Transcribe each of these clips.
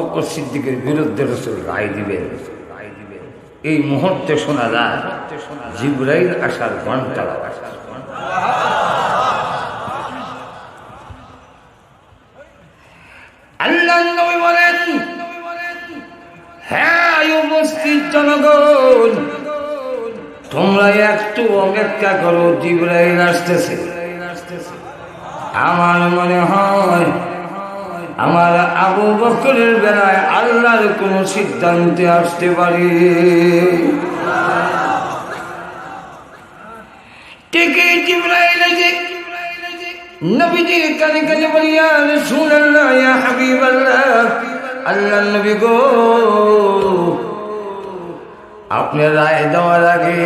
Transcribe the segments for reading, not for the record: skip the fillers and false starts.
বকর সিদ্দিকের বিরুদ্ধে রাসূল রায় দিবেন। এই মুহূর্তে শোনা যায় জিবরাইল আসার ঘন্টা। আল্লাহর নবী বলেন, হ্যাঁ উপস্থিত জনগণ, তোমরা একটু অপেক্ষা করো, জিবরাইল আসতেছে। আমার মনে হয় আমার আবু বকরের বেলায় আল্লাহর কোন সিদ্ধান্তে আসতে পারে। ঠিকই জিবরাইল এসে নবীজির কানে কানে বলিয়া, রাসূলুল্লাহ, ইয়া হাবিবাল্লাহ, আল্লাহর নবী গো, আপনি রায় দেওয়ার আগে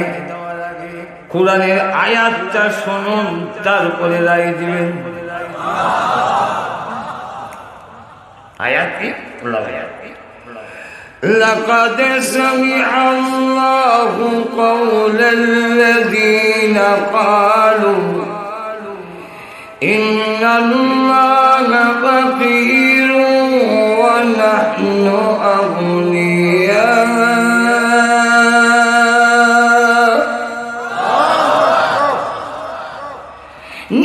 কোরআনের আয়াতটা শুনুন, তারপরে রায় দিবেন। আয়াত কি? لقد سمع الله قول الذين قالوا إن الله فقير ونحن أغنياء।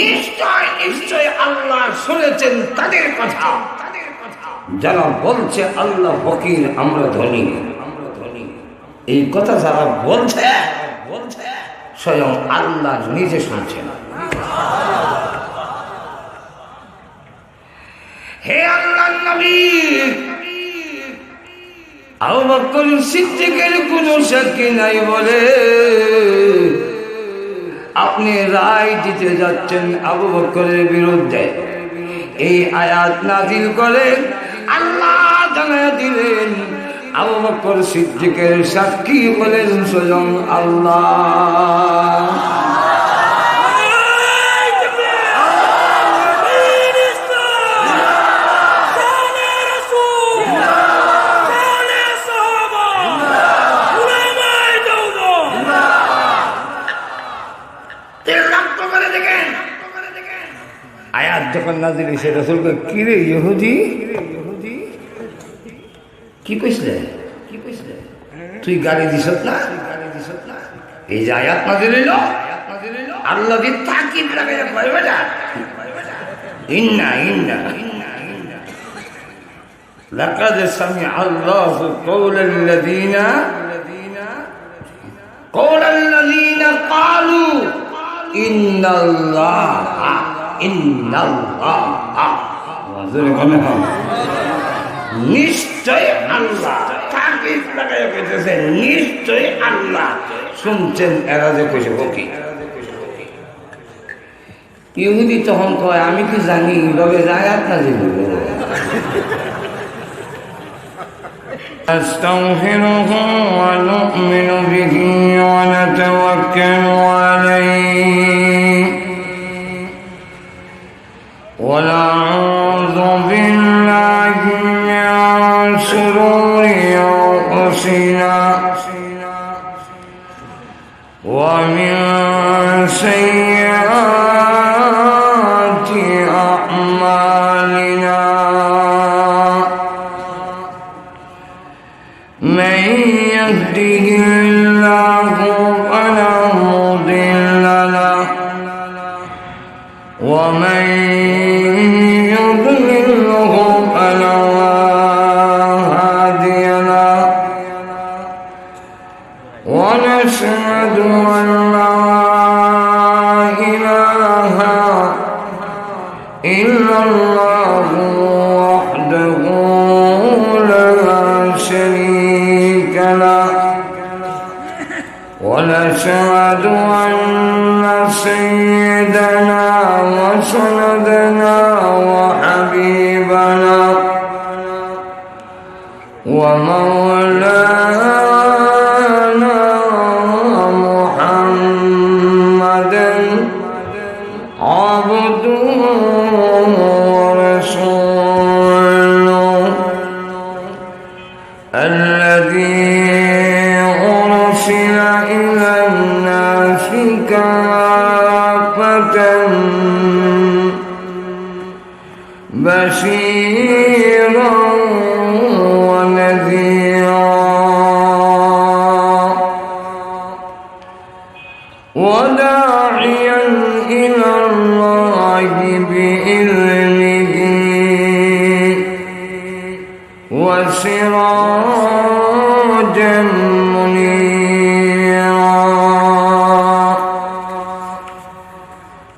নিশ্চয় নিশ্চয় আল্লাহ শুনেছেন তাদের কথা যারা বলছে আল্লাহ ফকির, আমরা ধনী। এই কথা যারা বলছে স্বয়ং আল্লাহ নিজে শুনছেন। হে আল্লাহর নবী, আবু বকর সিদ্দিকের কোন সাক্ষী নাই বলে আপনি রায় দিতে যাচ্ছেন আবু বকরের বিরুদ্ধে। এই আয়াত নাযিল করে আল্লাহ জানায়া দিলেন আবু বকর সিদ্দিকের সাক্ষী বলেন স্বয়ং আল্লাহ। আয়াত যখন নাযিল হইছে, রাসূলকে কি রে ইহুদি, কি কইছিলে, তুই গালি দিছ না? এই যে আয়াত নাযিল হইল, আল্লাহ দি তাকিদ লাগাইয়া কইবে না, ইন্না ইন্না লাকাদ সামিআ আল্লাহু কওলাল্লাযীনা ক্বালু ইন্নাল্লাহা নিশ্চয় আল্লাহ, তাকিদ লাগাইয়া কইতেছে নিশ্চয় আল্লাহ শুনছেন। এরা যে কইছে ফকির, ইহুদি তখন কয় আমি কি জানি, তবে আয়াত নাযিল হইল। نستغفره ونؤمن به ونتوكل عليه ونعوذ بالله من شرور أنفسنا ومن سيئات أعمالنا من يهده الله فلا مضل له ومن يضلله فلا هادي له ونشهد أن لا إله إلا الله وحده لا شريك له ونشهد أن سيدنا وسندنا وحبيبنا ومولانا محمدا عبده ورسوله الذي أرسل إلى الناس كافة بشيرا وداعيا إلى الله بإذنه وسراجا منيرا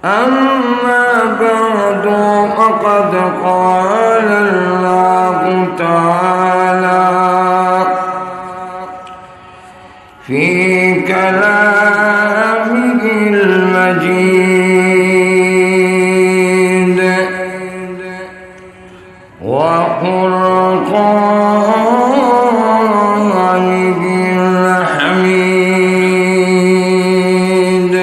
أما بعد فقد قال الله تعالى في كلامه المجيد وقرآنه الحميد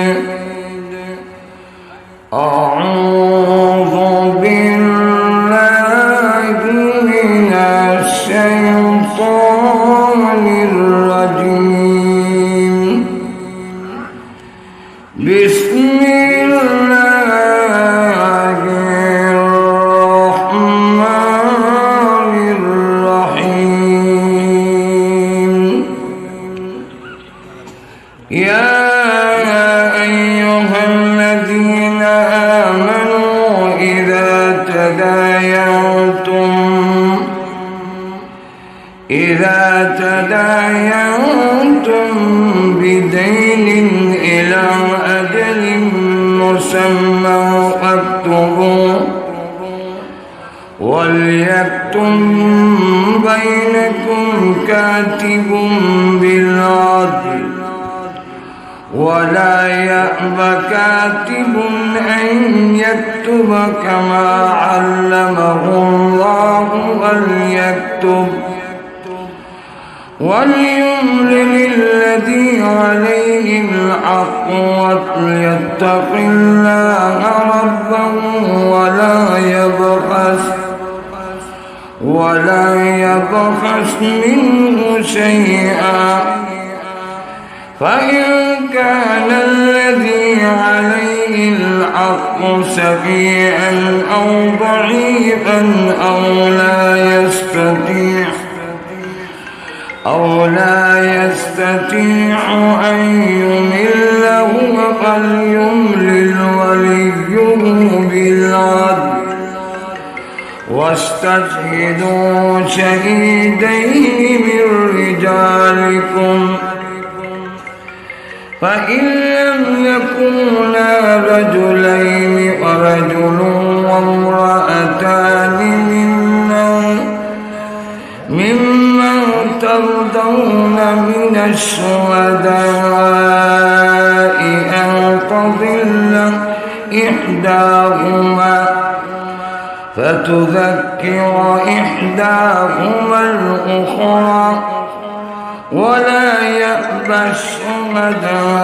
أعوذ بالله من الشيطان الرجيم بسم الله الرحمن الرحيم يا أيها الذين آمنوا إذا تداينتم بدين إلى أجل مسمى فاكتبوه وليكتب بينكم كاتب بالعدل ولا يأب كاتب أن يكتب كما علمه الله وليملل الذي عليه الحق وليتق الله ربه ولا يبخس منه شيئا فإن كان الذي عليه الحق سفيها أو ضعيفا أو لا يستطيع أن يمل فليملل وليه بالعدل واستشهدوا شهيدين من رجالكم فإن لم يكونا رجلين فرجل وامرأتان ممن ترضون من الشهداء أن تضل إحداهما فتذكر إحداهما الأخرى ولا يأبى الشهداء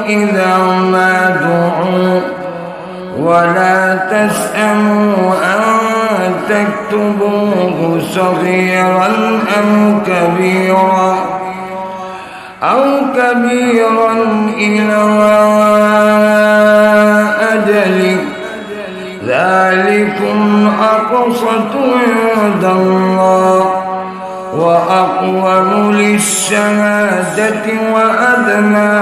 إذا ما دعوا ولا تسأموا أن تكتبوه صغيرا أو كبيرا إلى أجله ذلكم أقسط عند الله وأقوم للشهادة وأدنى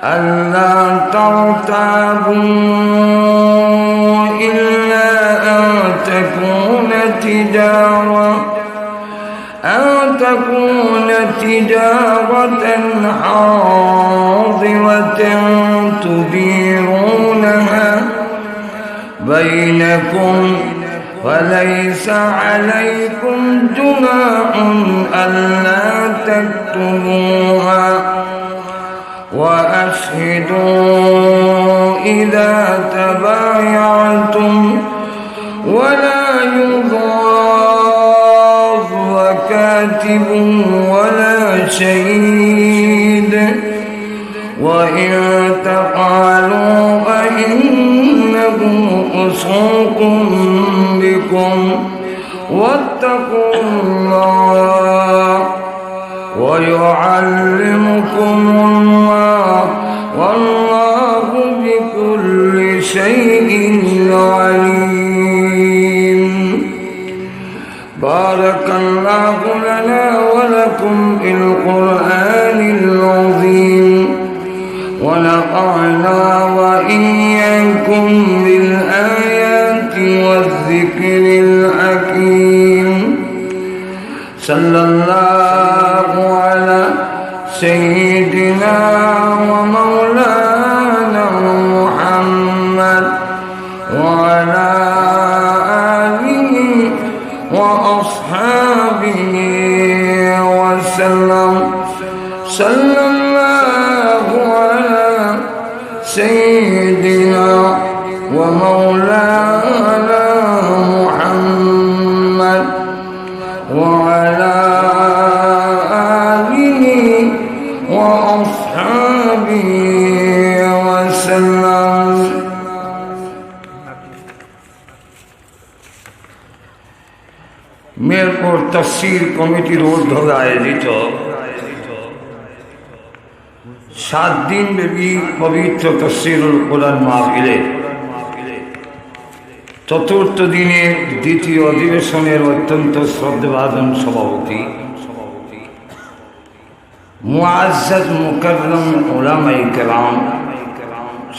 ألا ترتابوا إلا أن تكون تجارة حاضرة تديرونها بينكم فليس عليكم جناح ألا تكتبوها وأشهدوا إذا تبايعتم ولا يضار كاتب ولا شهيد وإن تفعلوا فإنه فسوق بكم واتقوا الله ويعلمكم الله والله بكل شيء عليم. بارك الله لنا ولكم في القرآن العظيم ونفعنا وإياكم بالآيات والذكر الحكيم صلى الله على سيدنا ومولانا محمد وعلى آله وأصحابه وسلم صلى الله على سيدنا ومولانا محمد وعلى آله وأصحابه وسلم মিরপুর তাফসীর কমিটির উদ্যোগে আয়োজিত 7 দিন ব্যাপী পবিত্র তাফসীরুল কোরআন মাহফিলে চতুর্থ দিনের দ্বিতীয় অধিবেশনের অত্যন্ত শ্রদ্ধাভাজন সভাপতি মুআজ্জাজ মুকাররম উলামায়ে কেরাম,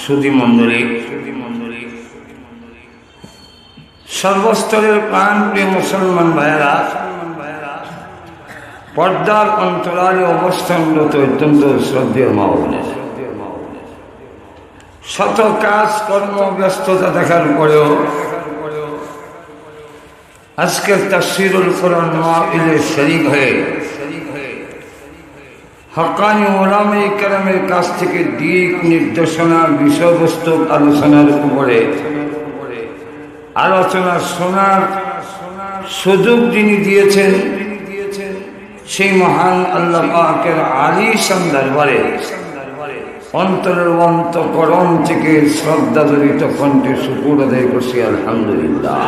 সুধী মণ্ডলী, সর্বস্তরের প্রাণপ্রিয় মুসলমান ভাইয়েরা, পর্দার অন্তরালে অবস্থানরত অত্যন্ত শ্রদ্ধেয় মা বোনেরা, শত কাজ কর্ম ব্যস্ততা দেখার পরেও আজকের তাফসীরুল কোরআন মাহফিলে শরীক হয়ে হক্কানি উলামায়ে কেরামের কাছ থেকে দিক নির্দেশনা, বিষয়বস্তু আলোচনার উপরে আলোচনা শোনার সুযোগ যিনি দিয়েছেন সেই মহান আল্লাহ পাকের আলিশান দরবারে অন্তরের অন্তঃকরণ থেকে শ্রদ্ধাজড়িত কণ্ঠে শুকর আদায় করছি আলহামদুলিল্লাহ।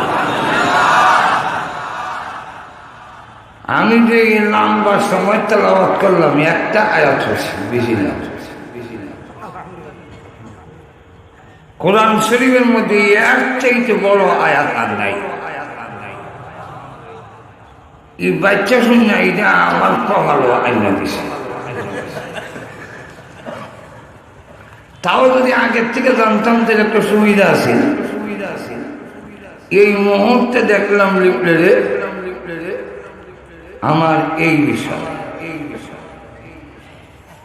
আমি যে লম্বা সময় তেলাওয়াত করলাম একটা আয়াত হয়েছে, বেশি না। কোরআন শরীফের মধ্যে এর চাইতে বড় আয়াত আর নাই। এই বাচ্চা শুনে এটা আমার ভালো আইনা দিছে। তাও যদি আগের থেকে জানতাম তাহলে একটা সুবিধা আছে। এই মুহূর্তে দেখলাম লিফলেটে আমার এই বিষয়।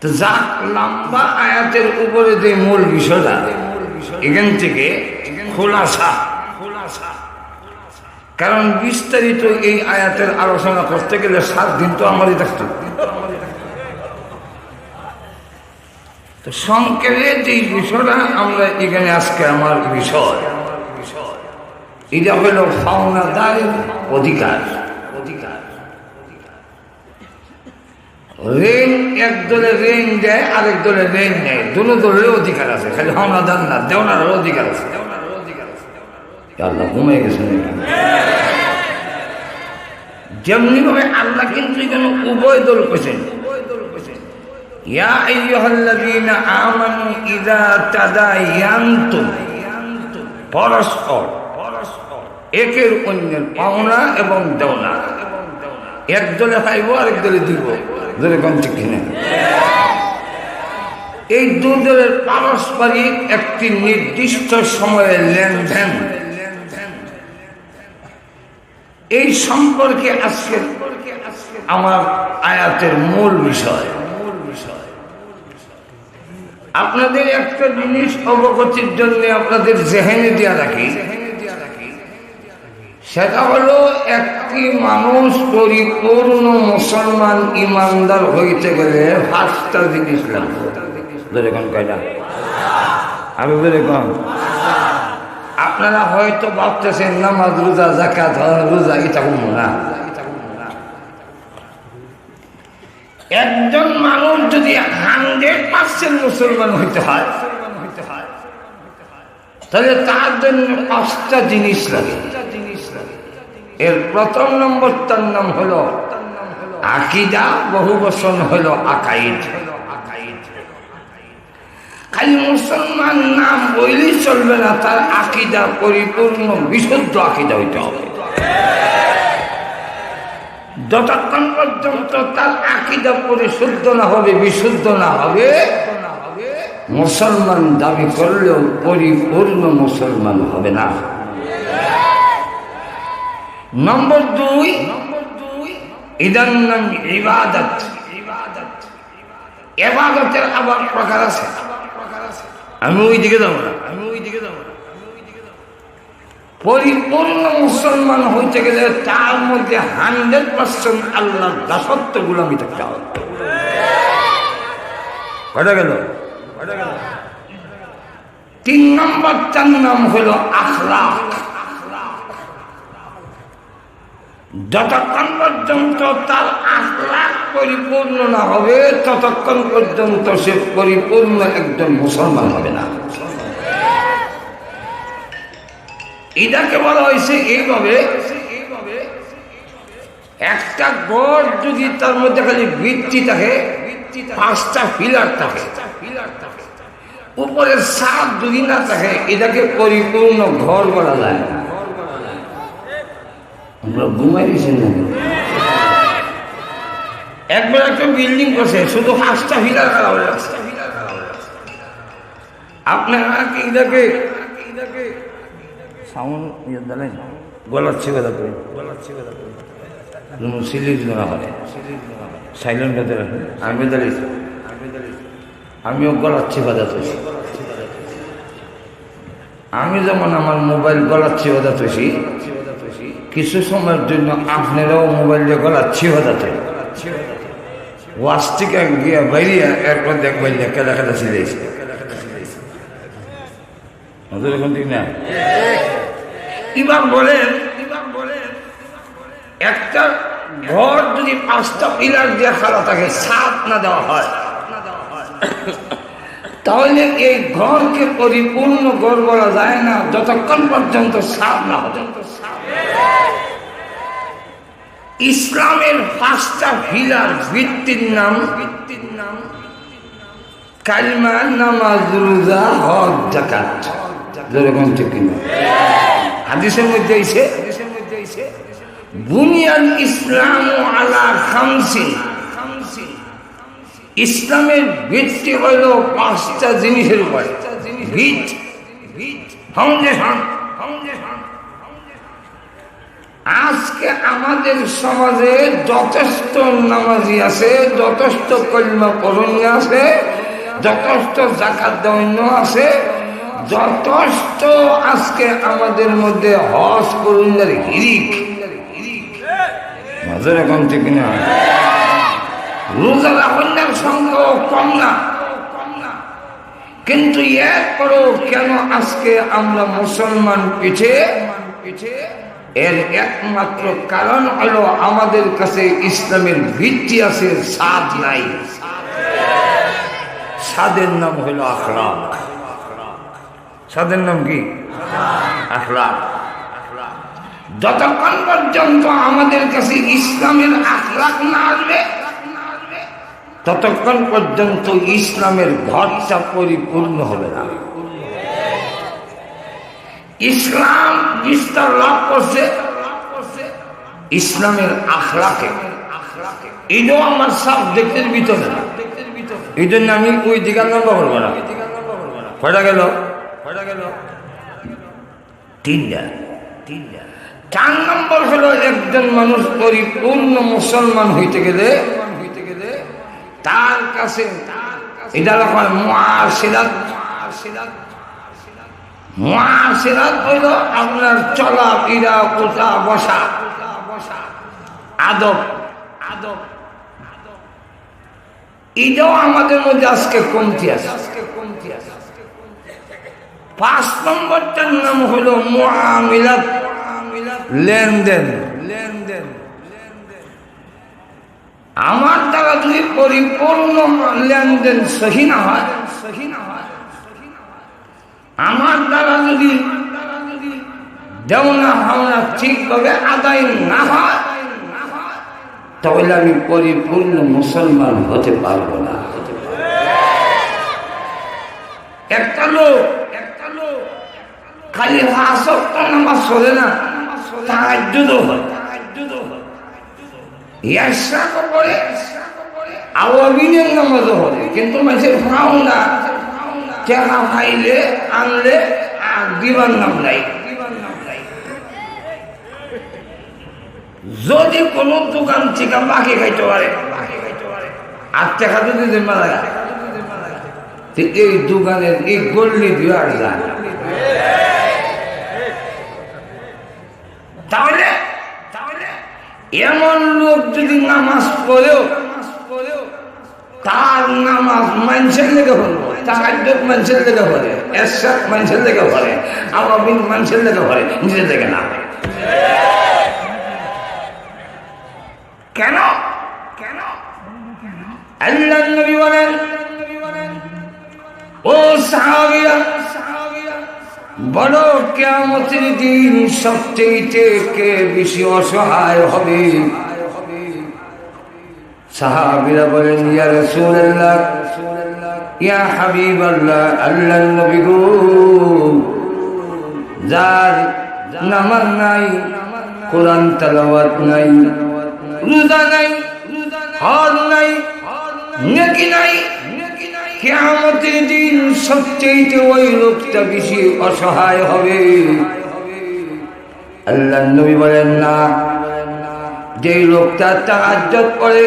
তো যাক, লম্বা আয়াতের উপরে যে মূল বিষয়টা, এখান থেকে খোলাসা, কারণ বিস্তারিত এই আয়াতের আলোচনা করতে গেলে 7 দিন তো আমারই থাকতো। তো সংক্ষেপে যে বিষয়টা আমরা এখানে আজকে আমার বিষয়, এটা হল পাওনাদারের অধিকার। ঋণ এক দলে ঋণ দেয়, আরেক দলে ঋণ নেয়, দুটো দলের অধিকার আছে, খালি পাওনাদার না, দেওনার অধিকার আছে। আল্লাহ ঘুমিয়ে গেছেন। যেমনি ভাবে আল্লাহ কিন্তু এখানে উভয় দল পেছেন। ইয়া আইয়ুহাল্লাযীনা আমানু ইযা তাদায়ানতুম, পরস্পর একের অন্যের পাওনা এবং দেওনা, এক দলে পাইব আরেক দলে দিব, যেরকম ঠিক কিনা। এই দুই দলের পারস্পরিক একটি নির্দিষ্ট সময়ে লেনদেন, এই সম্পর্কে আজকে আমার আয়াতের মূল বিষয়। আপনাদের একটা জিনিস অবগতির জন্য আপনাদের জেহেনে দেয়া রাখি, সেটা হলো একটি মানুষ পরিপূর্ণ মুসলমান ইমানদার হইতে গেলে 5টা জিনিস লাগবে। যেরকম কয়টা আরো যেরকম আপনারা হয়তো ভাবতেছেন নামাজ, রোজা, যাকাত, রোজা, এটা কোনো না। একজন মানুষ যদি 100% মুসলমান হইতে হয়, তাহলে তার জন্য 5টা জিনিস লাগে। এর প্রথম নম্বর, তার নাম হলো আকীদা, বহু বচন হলো আকাইদ। খালি মুসলমান নাম বললেই চলবে না, তার আকীদা পরিপূর্ণ বিশুদ্ধ আকীদা হইতে হবে। যতক্ষণ পর্যন্ত তার আকীদা পরিশুদ্ধ না হবে, বিশুদ্ধ না হবে, মুসলমান দাবি করলেও পরিপূর্ণ মুসলমান হবে না। নম্বর 2, এটার নাম ইবাদত। ইবাদতের আবার প্রকার আছে। আমি ওই দিকে যাবো না। পরিপূর্ণ মুসলমান হইতে গেলে তার মধ্যে 100% আল্লাহর দাসত্ব গোলামি থাকতে হবে। কটা গেল? 3 নম্বর, তার নাম হলো আখলাক। যতক্ষণ পর্যন্ত তার আখলাক পরিপূর্ণ না হবে ততক্ষণ পর্যন্ত সে পরিপূর্ণ একজন মুসলমান হবে না। এটাকে বলা হয়েছে এইভাবে, একটা গড় যদি তার মধ্যে খালি ভিত্তি থাকে, 5টা পিলার থাকে, উপরে ছাদ যদি না থাকে, এটাকে পরিপূর্ণ ঘর বলা যায় না। আমরা ঘুমাই দিয়েছি না, একবার একটা বিল্ডিং করছে শুধু 5টা পিলার করা হয়ে যাচ্ছে। আপনারা কি এটাকে সাউন্ড দিলেন? গলাচ্ছি কথা করে সিলিজ না হয়, সাইলেন্ট হতে রাখেন। আমি দাঁড়িয়েছি, আমিও গলাচ্ছি বাজাত হয়েছি। আমি যেমন আমার মোবাইল গলাচ্ছি বাজাত হয়েছি, কিছু সময়ের জন্য আপনারাও মোবাইল দিয়ে গলাচ্ছি বাজাত হয়। ওয়াশ থেকে গিয়ে বাইরিয়া এরপর দেখবেন কেদা কেদা সিলেছি এখন ঠিক না? এবার বলেন, একটা ঘর যদি 5টা পিলার দিয়ে খাড়া থাকে, ছাদ না দেওয়া হয়, তাহলে এই ঘরকে পরিপূর্ণ ঘর বলা যায় না যতক্ষণ পর্যন্ত ছাদ না হবে। ইসলামের 5টা পিলার ভিত্তির নাম কালিমা, নামাজ, রোজা, হজ, যাকাত। যেরকম ঠিক না? হাদিসের মধ্যে আইছে বুনিয়াল ইসলাম আলা খামসিন। ইসলামের ভিত্তি হইল 5টা জিনিসের উপর। ফাউন্ডেশন। আজকে আমাদের সমাজে যথেষ্ট নামাজি আছে, যথেষ্ট কলিমা পড়ন্য আছে, যথেষ্ট যাকাত দেওয়ান্য আছে, যথেষ্ট আজকে আমাদের মধ্যে হজ করুণার হিরিক মাঝের এখন ঠিক না? রোজা রাখন্যার সংখ্যাও কম না, কিন্তু এরপরও কেন আজকে আমরা মুসলমান পিছে? এর একমাত্র কারণ হলো আমাদের কাছে ইসলামের ভিত্তি আছে, ছাদ নাই। ছাদের নাম হলো আখলাক। ছাদের নাম কি? আখলাক। যতক্ষণ পর্যন্ত আমাদের কাছে ইসলামের আখলাক না আসবে ততক্ষণ পর্যন্ত ইসলামের ঘরটা পরিপূর্ণ হবে না। ইসলাম বিস্তার লাভ করছে ইসলামের আখলাকে। এটাও আমার সাবজেক্টের ভিতরে না, এই জন্য আমি ওই দিকে লম্বা করবো না। কয়টা গেল? 3টা। 4 নম্বর হলো একজন মানুষ পরিপূর্ণ মুসলমান হইতে গেলে তার কাছে এটা মুআশিরাত হইল আপনার চলা ফিরা, উঠা বসা, আদব। এটাও আমাদের মধ্যে আজকে কমতি আছে। 5 নম্বরটার নাম হলো মুআমিলাত, লেনদেন। আমার দ্বারা যদি পরিপূর্ণ লেনদেন সহি না হয়, আমার দ্বারা যদি দেওনা হাওনা ঠিকভাবে আদায় না হয়, তাহলে আমি পরিপূর্ণ মুসলমান হতে পারবো না। একটা লোক খালি 5 ওয়াক্ত নামাজ পড়ে না, তাহাজ্জুদও হয়, ইয়াশরাকও পড়ে আওয়াবিনের নামাজও পড়ে, কিন্তু মানুষের ভাও না টাকা খাইলে আনলে আর দিবার নাম নাই। যদি কোনো দোকান থেকে বাকি খাইতে পারে আর টাকা যদি জমা লাগে, এই দোকানের এই গল্লি দিয়ে আর যায় না। তাহলে এমন লোক যদি নামাজ পড়েও তার নামাজ মানুষের লেগে হলো, তাহাজ্জুদ মানুষের লেগে পড়ে, এরশাদ মানুষের লেগে পড়ে, আওয়াবিন মানুষের লেগে পড়ে, নিজের লেগে না। কেন? আল্লাহর নবী বলেন, ও সাহাবীরা, বড় কিয়ামতের দিন সবচেয়ে কে বেশি অসহায় হবে? সাহাবীরা বলেন, ইয়া রাসূলুল্লাহ, ইয়া হাবিবাল্লাহ, আল্লাহর নবী গো, যার নামাজ নাই, কোরআন তেলাওয়াত নাই, রোজা নাই, হজ নাই, নেকি নাই, কিয়ামতের দিন সবচেয়ে ওই লোকটা বেশি অসহায় হবে। আল্লাহর নবী বলেন, না, যে লোকটা তাহাজ্জুদ করে,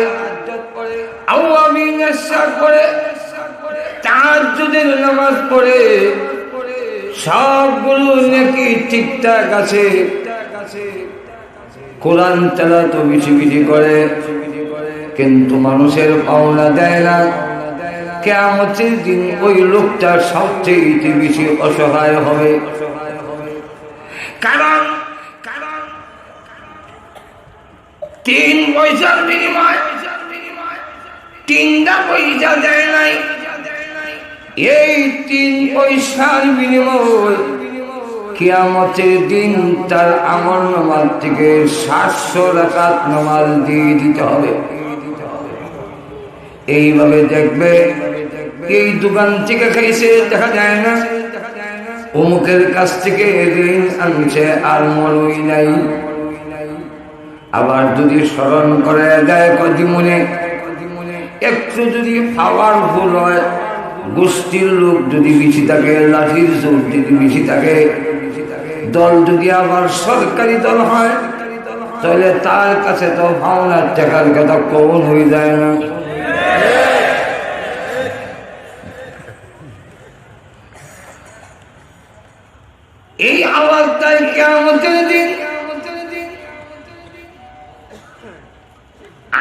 আওয়াবিন ইরশাদ করে, তাহাজ্জুদের নামাজ পড়ে, সবগুলো নেকি ঠিকঠাক আছে, কোরআন তেলাওয়াত বেশি বেশি করে, কিন্তু মানুষের পাওনা দেয় না, কিয়ামতের দিন ওই লোকটা সবচেয়ে বেশি অসহায় হবে। কারণ 3 পয়সার বিনিময় 3টা পয়সা দেয় নাই। এই 3 পয়সার বিনিময় কিয়ামতের দিন তার আমল নামাজ থেকে 700 রাকাত নামাজ দিয়ে দিতে হবে। এইভাবে দেখবে, এই দোকান থেকে খাইছে দেখা যায় না, অমুকের কাছ থেকে ঋণ আনছে আর মনই নাই। আবার যদি স্মরণ করে দেয় কদিমনে, একটু যদি পাওয়ারফুল হয়, গোষ্ঠীর লোক যদি বেশি থাকে, লাঠির জোর যদি বেশি থাকে, দল যদি আবার সরকারি দল হয়, তাহলে তার কাছে তো ভাওনার টাকার কথা কখন হয়ে যায় না। এই আওয়াজটাই কিয়ামতের দিন।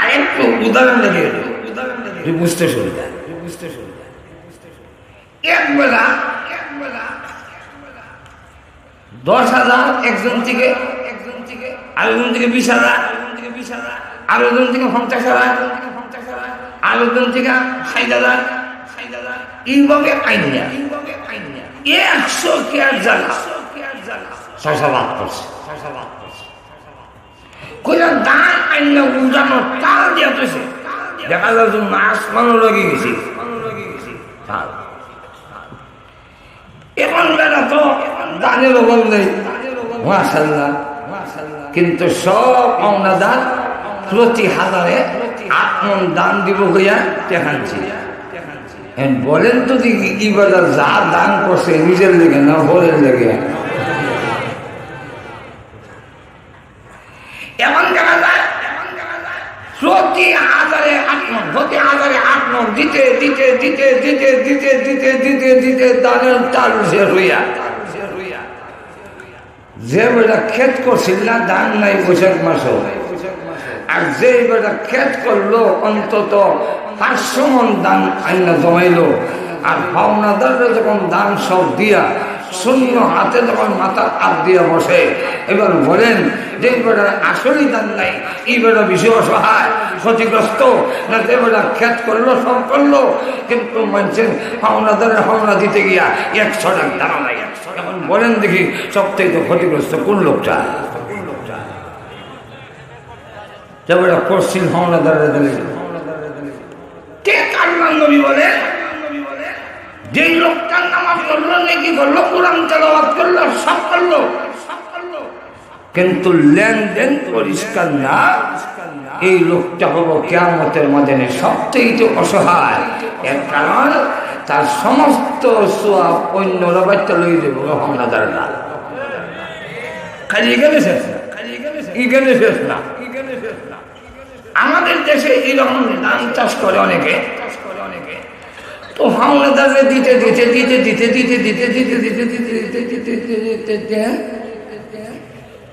আরেকটু উদাহরণ দেখে বুঝতে শুরু যায়। একবেলা 10,000 একজন থেকে, আরেকজন থেকে 20,000, আরেকজন থেকে 50,000, আরেকজন থেকে 60,000, এইভাবে আইন 100 কেয়ার জায়গা 6 লাখ করছে। কইলা দান আইন উজানো তাল দিয়েছে, দেখা যাচ্ছে মাছ মানু লেগে গেছে। এখন বেলা তো দানের অভাব নেই, মাশাআল্লাহ, কিন্তু সব পাওনা দান প্রতি হাজারে 8 মণ দান দিব হইয়া দেখাচ্ছি। বলেন তো দেখি, ইবাদত যা দান করছে নিজের লেগে না ভোরের লেগে? এমন দেখা যায় প্রতি হাজারে 8 মণ, প্রতি হাজারে 8 মণ দিতে দিতে দিতে দিতে দিতে দিতে দিতে দিতে দানের তাল শেষ হইয়া, যে বেটা ক্ষেত করছিল না দান নাই বৈশাখ মাসও, আর যে বেটা ক্ষেত করলো অন্তত 500 মণ দান আইনা জমাইলো, আর পাওনাদাররা যখন দান সব দিয়া শূন্য হাতে যখন মাথার হাত দিয়া বসে, এবার বলেন যে বেটার আসলেই দান নাই, এই বেটা বেশি অসহায় ক্ষতিগ্রস্ত না যে বেটা ক্ষেত করলো সব করলো, কিন্তু মানুষের পাওনাদারের পাওনা দিতে গিয়া 100 টাকা দাম নাই। এখন বলেন দেখি সবথেকে তো ক্ষতিগ্রস্ত কোন লোকটা? যে বেটা করছিল পাওনাদারের দিলে। ঠিক আল্লাহর নবী বলে, যেই লোকটার নামাজ করলো, নেকি করলো, কোরআন তেলাওয়াত করলো, সব করলো, কিন্তু লেনদেন পরিষ্কার না, এই লোকটা হলো কিয়ামতের ময়দানে সবচেয়ে অসহায়। এর কারণ তার সমস্ত সওয়াব অন্যরা বাইতে লই দেব রহমদাররা। খালি এখানে শেষ না, এখানে শেষ না। আমাদের দেশে এরকম ধান চাষ করে অনেকে, তো হাওলাদারে দিতে দিতে দিতে দিতে দিতে দিতে দিতে দিতে দিতে দিতে দিতে দিতে দিতে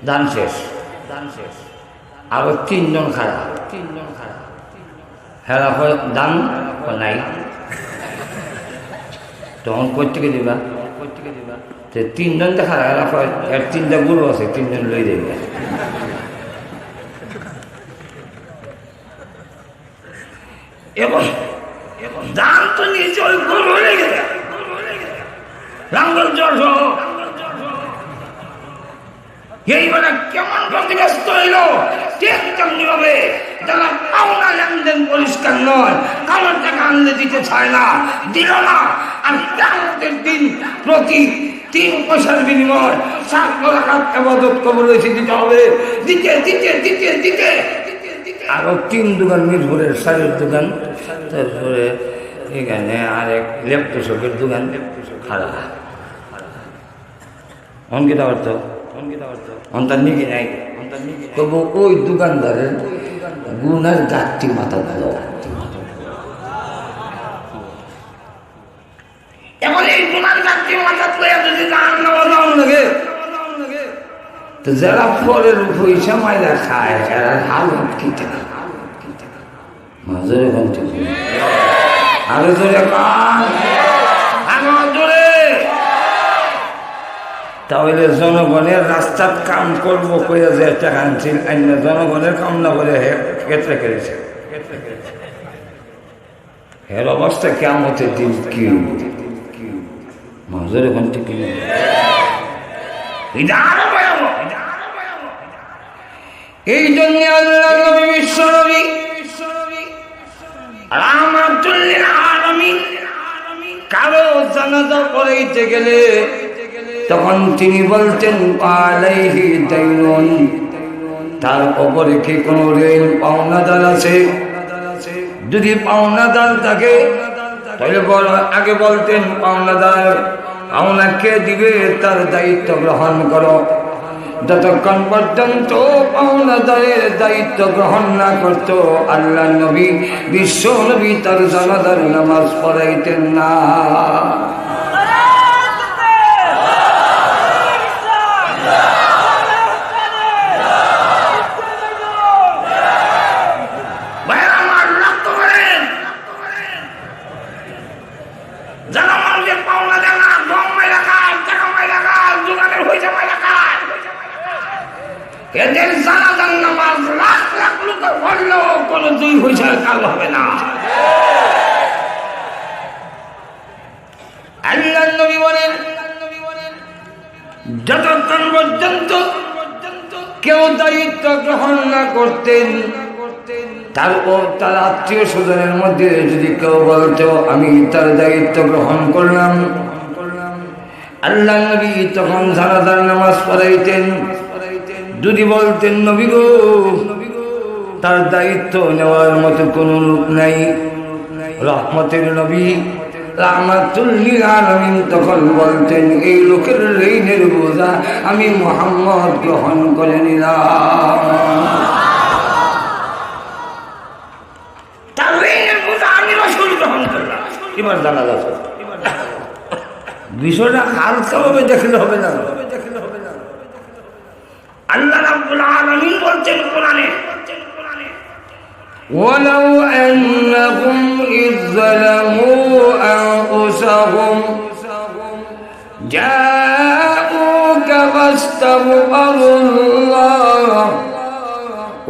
ধান শেষ। আরো তিনজন খারাপ, হেরা হয় ধান নাই, তখন কোথেকে দিবা? তিনজন দেখা হেরা হয়, এর তিনটা গুরু আছে, তিনজন লই দেবে। এবং ধান তো নিচে ওই গরু হয়ে গেছে, লাঙ্গল জ্বর সহ। এইবারে কেমন ক্ষতিগ্রস্ত হইল ঠিক তেমনি ভাবে যারা পাওনা লেনদেন পরিষ্কার নয়, কারোর টাকা আনলে দিতে চায় না, দিল না। আর কিয়ামতের দিন প্রতি 3 পয়সার বিনিময় 7 টাকা ইবাদত কবুল হয়েছে দিতে হবে, দিতে দিতে দিতে দিতে আরো 3 দোকান মিরপুরের শাড়ির দোকান, তারপরে এখানে আরেক ল্যাপটপের দোকান খারাপ। অঙ্কিতা অর্থ অন্তর নিকে নাই, তবু ওই দোকানদারের গুনার গাছটি মাথা দিল। এখন এই গুনার গাছটি মাথা তুলে যদি দান নেওয়া লাগে, তো যারা ফলের পয়সা মাইরা খায় এরা হালত কি থাকে? মাজরে বলতে আরো জোরে কান, আরো জোরে। তাহলে জনগণের রাস্তার কাম করবো কইয়া যে টাকা আনছিল, জনগণের কাম না করে ক্ষেত্রে করেছে। এর অবস্থা কিয়ামতের দিন কি মাজরে বলতে কি? এই জন্য আল্লাহ নবী বিশ্ব নবী রাহমাতুল লিল আলামিন কারো জানাজা পড়াইতে গেলে তখন তিনি বলতেন আলাইহি দাইনুন, তার উপরে কি কোনো ঋণ পাওনাদার আছে? যদি পাওনাদার থাকে তাহলে আগে বলতেন পাওনাদার পাওনা কে দিবে তার দায়িত্ব গ্রহণ করো। যতক্ষণ পর্যন্ত পাওনাদারের দায়িত্ব গ্রহণ না করত আল্লাহ নবী বিশ্ব নবী তার জানাজার নামাজ পড়াইতেন না। এদের জানাজার নামাজ লাখ লাখ লোক পড়লেও কোনো 2 পয়সার কাল হবে না। আল্লাহর নবী বলেন যতক্ষণ পর্যন্ত কেউ দায়িত্ব গ্রহণ না করতেন, তারপর তার আত্মীয় স্বজনের মধ্যে যদি কেউ বলতো আমি তার দায়িত্ব গ্রহণ করলাম, আল্লাহর নবী তখন জানাজার নামাজ পড়াইতেন। যদি বলতেন নবী গো তার দায়িত্ব নেওয়ার মতো কোনো লোক নাই, রহমতের নবী রাহমাতুল লিল আলামিন তখন বলতেন এই লোকের ঋণের বোঝা আমি মুহাম্মদ গ্রহণ করে নিলাম। তার ঋণের বোঝা আমি রাসূল গ্রহণ করলাম। এবার জানা যাচ্ছে বিষয়টা হালকাভাবে দেখলে হবে না। আল্লাহ রাব্বুল আলামিন বলছেন কোরআনে ওয়ালাউ আন্নাহুম ইয যালামু আনফুসাহুম জাউকা ফাস্তাগফিরুল্লাহ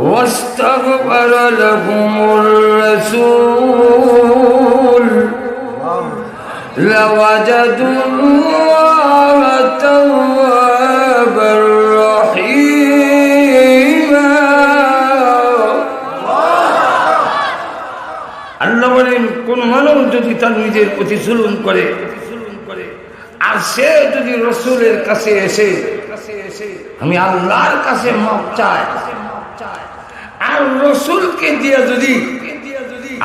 ওয়াস্তাগফারা লাহুমুর রাসূল লাওয়াজাদুল্লাহা তাওয়াবার রহিমা। আল্লাহ বলেন কোন মানব যদি তার নিজের প্রতি জুলুম করে আর সে যদি রাসূলের কাছে এসে আমি আল্লাহর কাছে মাফ চায় আর রসুলকে দিয়ে যদি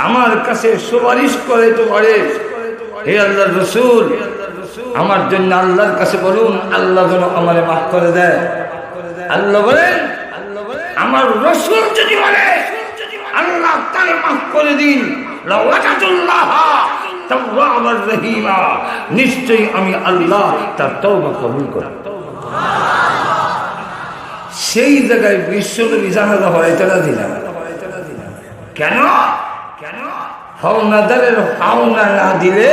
আমার কাছে সুপারিশ করে তো পারে, হে আল্লাহর রসুল আমার জন্য আল্লাহর কাছে বলুন, আল্লাহ যেন আমারে মাফ করে দেয়। আল্লাহ বলেন, আমার রসুল যদি বলে আল্লাহ তারে মাফ করে দিন, নিশ্চয়ই আমি আল্লাহ তার তওবা কবুল করি। সেই জায়গায় বিশ্বনবী জানাজা হরাইতে রাজি না। কেন? হাওনাদারের হাওনা না দিলে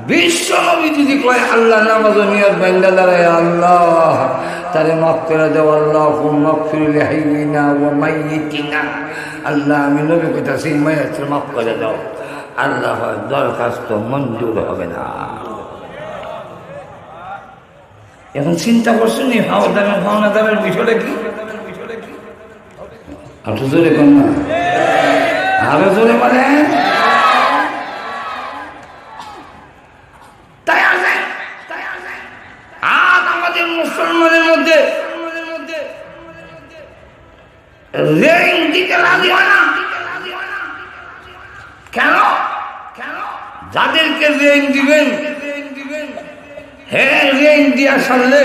বিশ্বনবী যদি কয় আল্লাহ নামাজ নিয়ত বান্দা দাঁড়ায়, আল্লাহ তারে মাফ করে দাও, আল্লাহুম্মা গফির লিহাইয়িনা ওয়া মাইয়িতিনা, আল্লাহ আমি নবী কইতাছি মাইয়াতের মাফ করে দাও, আল্লাহ দরখাস্ত মঞ্জুর হবে না। এখন চিন্তা করছেন হাওনাদারের বিষয়টা কি? আরো জোরে কর না, আরো জোরে বলেন। আজ আমাদের মুসলমানের মধ্যে রেইন দিতে রাজি হয় না। কেন? যাদেরকে রেইন দিবেন, হ্যাঁ রেইন দিয়া সারলে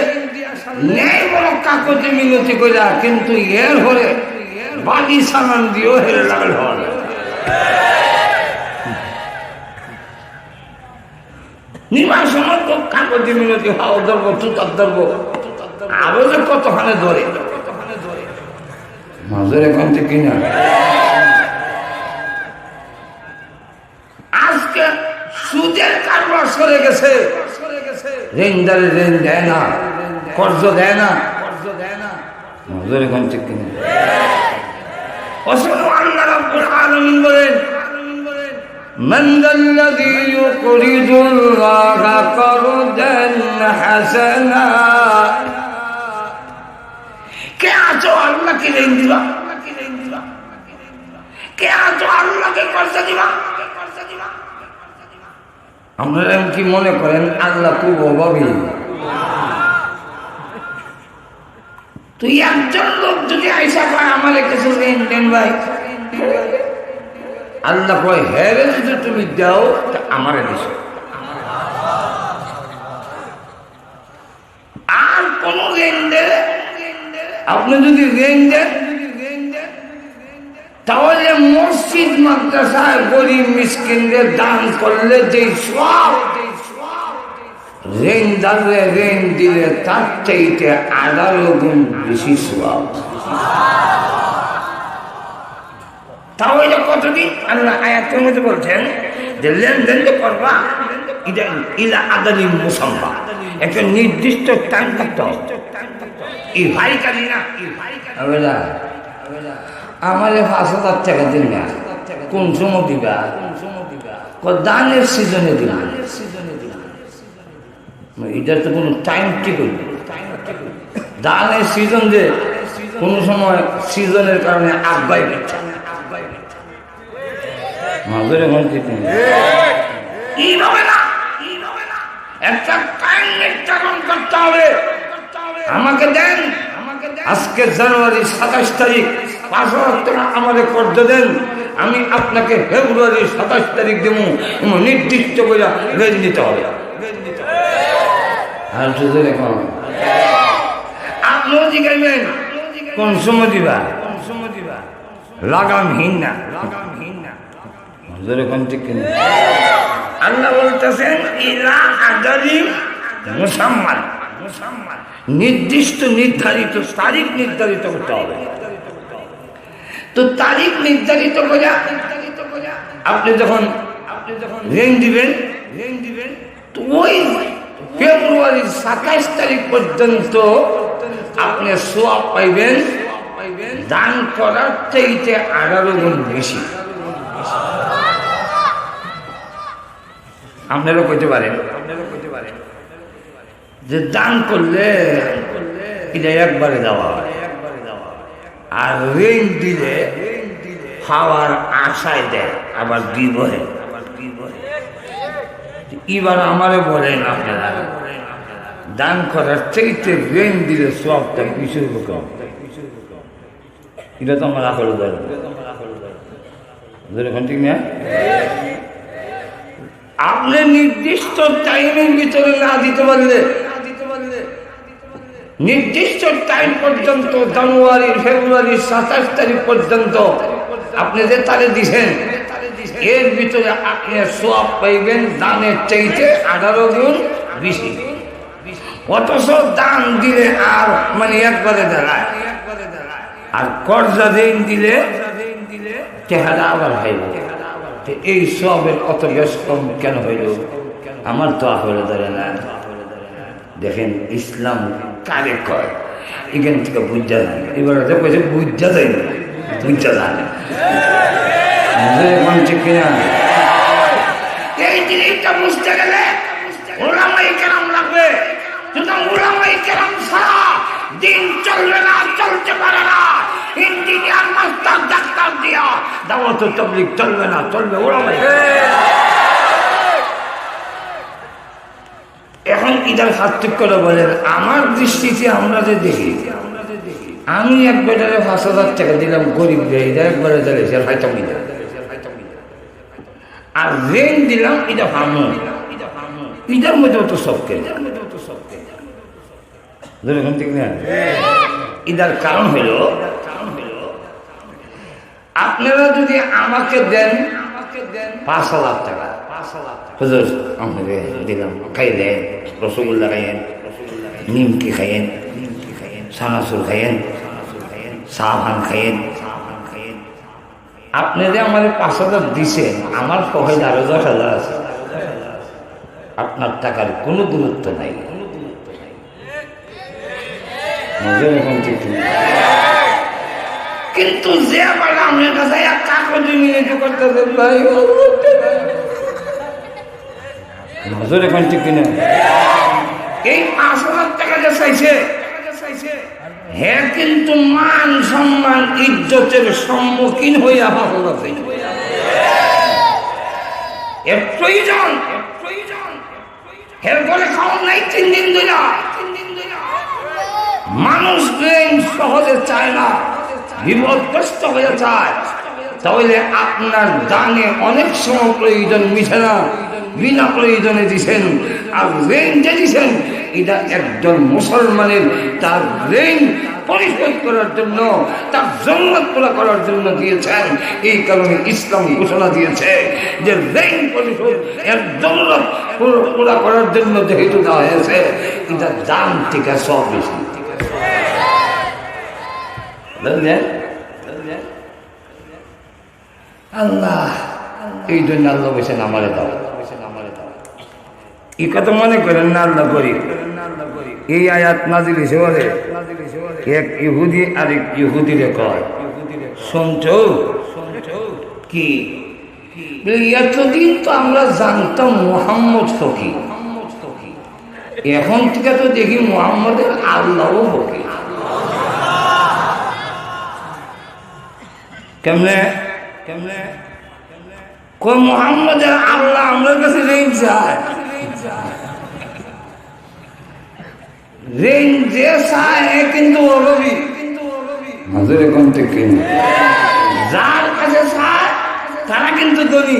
নেই বড় কাকতে মিনতি কইরা, কিন্তু এর হলে বাড়ি সামান দিয়েও হেরে লাগল হল। নিবার সময় তো কাকতে মিনতি হাও ধরবো, তুতার ধরবো, আরো যে কতখানে ধরে নজর এখন থেকে না। আজকে সুদের কারবার সরে গেছে, ঋণদারে ঋণ দেয় না, কর্জ দেয় না, নজর এখন থেকে না। অসল আল্লাহ রাব্বুল আলামিন বলেন, মান যাল্লাযী ইউকরিদুল্লাহা করদান হাসানা, কে আছো আল্লাহকে ঋণ দিবা, কে আছো আল্লাহকে কর্জ দিবা। আপনারা কি মনে করেন আল্লাহ খুব অভাবী? তুই একজন লোক যদি আইসা পায় আমার কিছু ঋণ দেন ভাই, আল্লাহ কয় হ্যাঁ যদি তুমি দাও আমারে দিস। আর কোন ঋণ দেয় আপনি যদি ঋণ দেন, তাহলে মসজিদ মাদ্রাসায় গরিব মিসকিনদের দান করলে যে সব ঋণ দাঁড়লে ঋণ দিলে তার চাইতে 11 গুণ বেশি সওয়াব। তাহলে কতদিন আল্লাহ আয়াতের মধ্যে বলছেন যে লেনদেন যে করবা এটা ইলা আদালি মুসাম্মা, একটা নির্দিষ্ট টাইম থাকতে হবে। এই ভাই কালি না, আমার 5,000 টাকা দিন না, কোন সময় দিবা? দানের সিজনে দিবা, এটার তো কোনো টাইম ঠিক দানের সিজন যে কোন সময় সিজনের কারণে আব্বাই একটা টাইম নির্ধারণ করতে হবে। আমাকে দেন, আজকে জানুয়ারি 27 তারিখ 5,000 টাকা আমাদের কর্জ দেন, আমি আপনাকে ফেব্রুয়ারি 27 তারিখ দেবো, নির্দিষ্ট করে রেল নিতে হবে। আর শুধু দেখুন আপনিও জিজ্ঞাসবেন কোন সময় দিবা, লাগামহীন না, আল্লাহ বলতেছেন ইলা আজালিম মুসাম্মা, নির্দিষ্ট নির্ধারিত তারিখ নির্ধারিত করতে হবে। তো তারিখ নির্ধারিত করে আপনি যখন ঋণ দিবেন, তো ওই ফেব্রুয়ারি 27 তারিখ পর্যন্ত আপনি সওয়াব পাইবেন দান করার চাইতে 11 গুণ বেশি। আপনারা কইতে পারেন যে দান করলে এটা একবারে দেওয়া হয়, আর ঋণ দিলে খাওয়ার আশায় দেয়, আবার দিব। এবার আমারে বলেন আপনারা দান করার চাইতে ঋণ দিলে সবটা কিছু রকম এটা তো আমার আসলে ধরে ঠিক না? আপনি নির্দিষ্ট টাইমের ভিতরে না দিতে পারলে নির্দিষ্ট টাইম পর্যন্ত জানুয়ারি ফেব্রুয়ারি 27 তারিখ পর্যন্ত আপনি যে তারে দিছেন এর ভিতরে আপনি সওয়াব পাইবেন দানের চাইতে 18 গুণ বেশি। অথচ দান দিলে আর মানে একবারে দাঁড়ায়, আর কর্জা ঋণ দিলে চেহারা আবার হইল। এই সবের অত বেশ কম কেন হইল? আমার তো আসলে ধরে না। দেখেন ইসলাম কারে কয় এখান থেকে বুঝা যায়, এবার কয়েছে বুঝা যায় না, বুঝা যায় না ঠিক কিনা? এই জিনিসটা বুঝতে গেলে ওলামায়ে কেরাম লাগবে। সুতরাং ওলামায়ে কেরাম ছাড়া দিন চলবে না, চলতে পারে না। ইঞ্জিনিয়ার, মাস্টার, ডাক্তার দিয়া দাওয়াত তাবলীগ চলবে না, চলবে ওলামায়ে। এখন ইদার পার্থক্য বলেন আমার দৃষ্টিতে আমরা যে দেখি, আমি একবারে 5,000 টাকা দিলাম গরিব রে, এটা একবারে দিলে ফাইতাম না। আর ঋণ দিলাম এটা ফার্ম, এটার মধ্যেও তো সব কেনা ঠিক না? এটার কারণ হইল আপনারা যদি আমাকে দেন 5,000 টাকা, হুজুর আমাকে দিলাম, খাইলেন, রসগোল্লা খাইয়েন, নিমকি খাইয়েন, সানাসুর খাইয়েন, সাহান খাইয়েন। আপনি যে আমার 5,000 দিছেন, আমার পকেটে আরো 10,000 আছে। আপনার টাকার কোনো গুরুত্ব নাই। কিন্তু যে আবার আমার কাছে এক কাগজ মিনিট করতেছে ভাই, নজর এখন ঠিক কিনা? এই 5,000 টাকা যে চাইছে হ্যাঁ, কিন্তু মান সম্মান ইজ্জতের সম্মুখীন হইয়া ভালো এর প্রয়োজন। এর বলে খাওয়া নাই 3 দিন ধরে। মানুষ সহজে চায় না, বিপদগ্রস্ত হয়ে যায়। তাহলে আপনার দানে অনেক সময় প্রয়োজন মিশে না, বিনা প্রয়োজনে দিছেন। আর ঋণ যে দিছেন এটা একজন মুসলমানের তার ঋণ পরিশোধ করার জন্য, তার জান্নাত পুরা করার জন্য দিয়েছেন। এই কারণে ইসলাম ঘোষণা দিয়েছে যে ঋণ পরিশোধ এর জান্নাত পুরা করার জন্য যেহেতু দেওয়া হয়েছে, এটা দান থেকে সব বেশি। আল্লাহ এই জন্য আল্লাহ বলছেন আমারে দাও। এই কথা মনে করেন না আল্লাহ গরিব। এই আয়াত নাজিল হয়েছে বলে এক ইহুদি আরেক ইহুদিরে কয়, শুনছো কি? এতদিন তো আমরা জানতাম মুহাম্মদ ফকির, এখন থেকে তো দেখি মুহাম্মদের আল্লাহও ফকির। কেমনে কেমনে কোন মুহাম্মদের আল্লাহ আমার কাছে ঋণ চায়? ঋণ যে চায় কিন্তু অরবি, যার কাছে চায় তারা কিন্তু ধনী।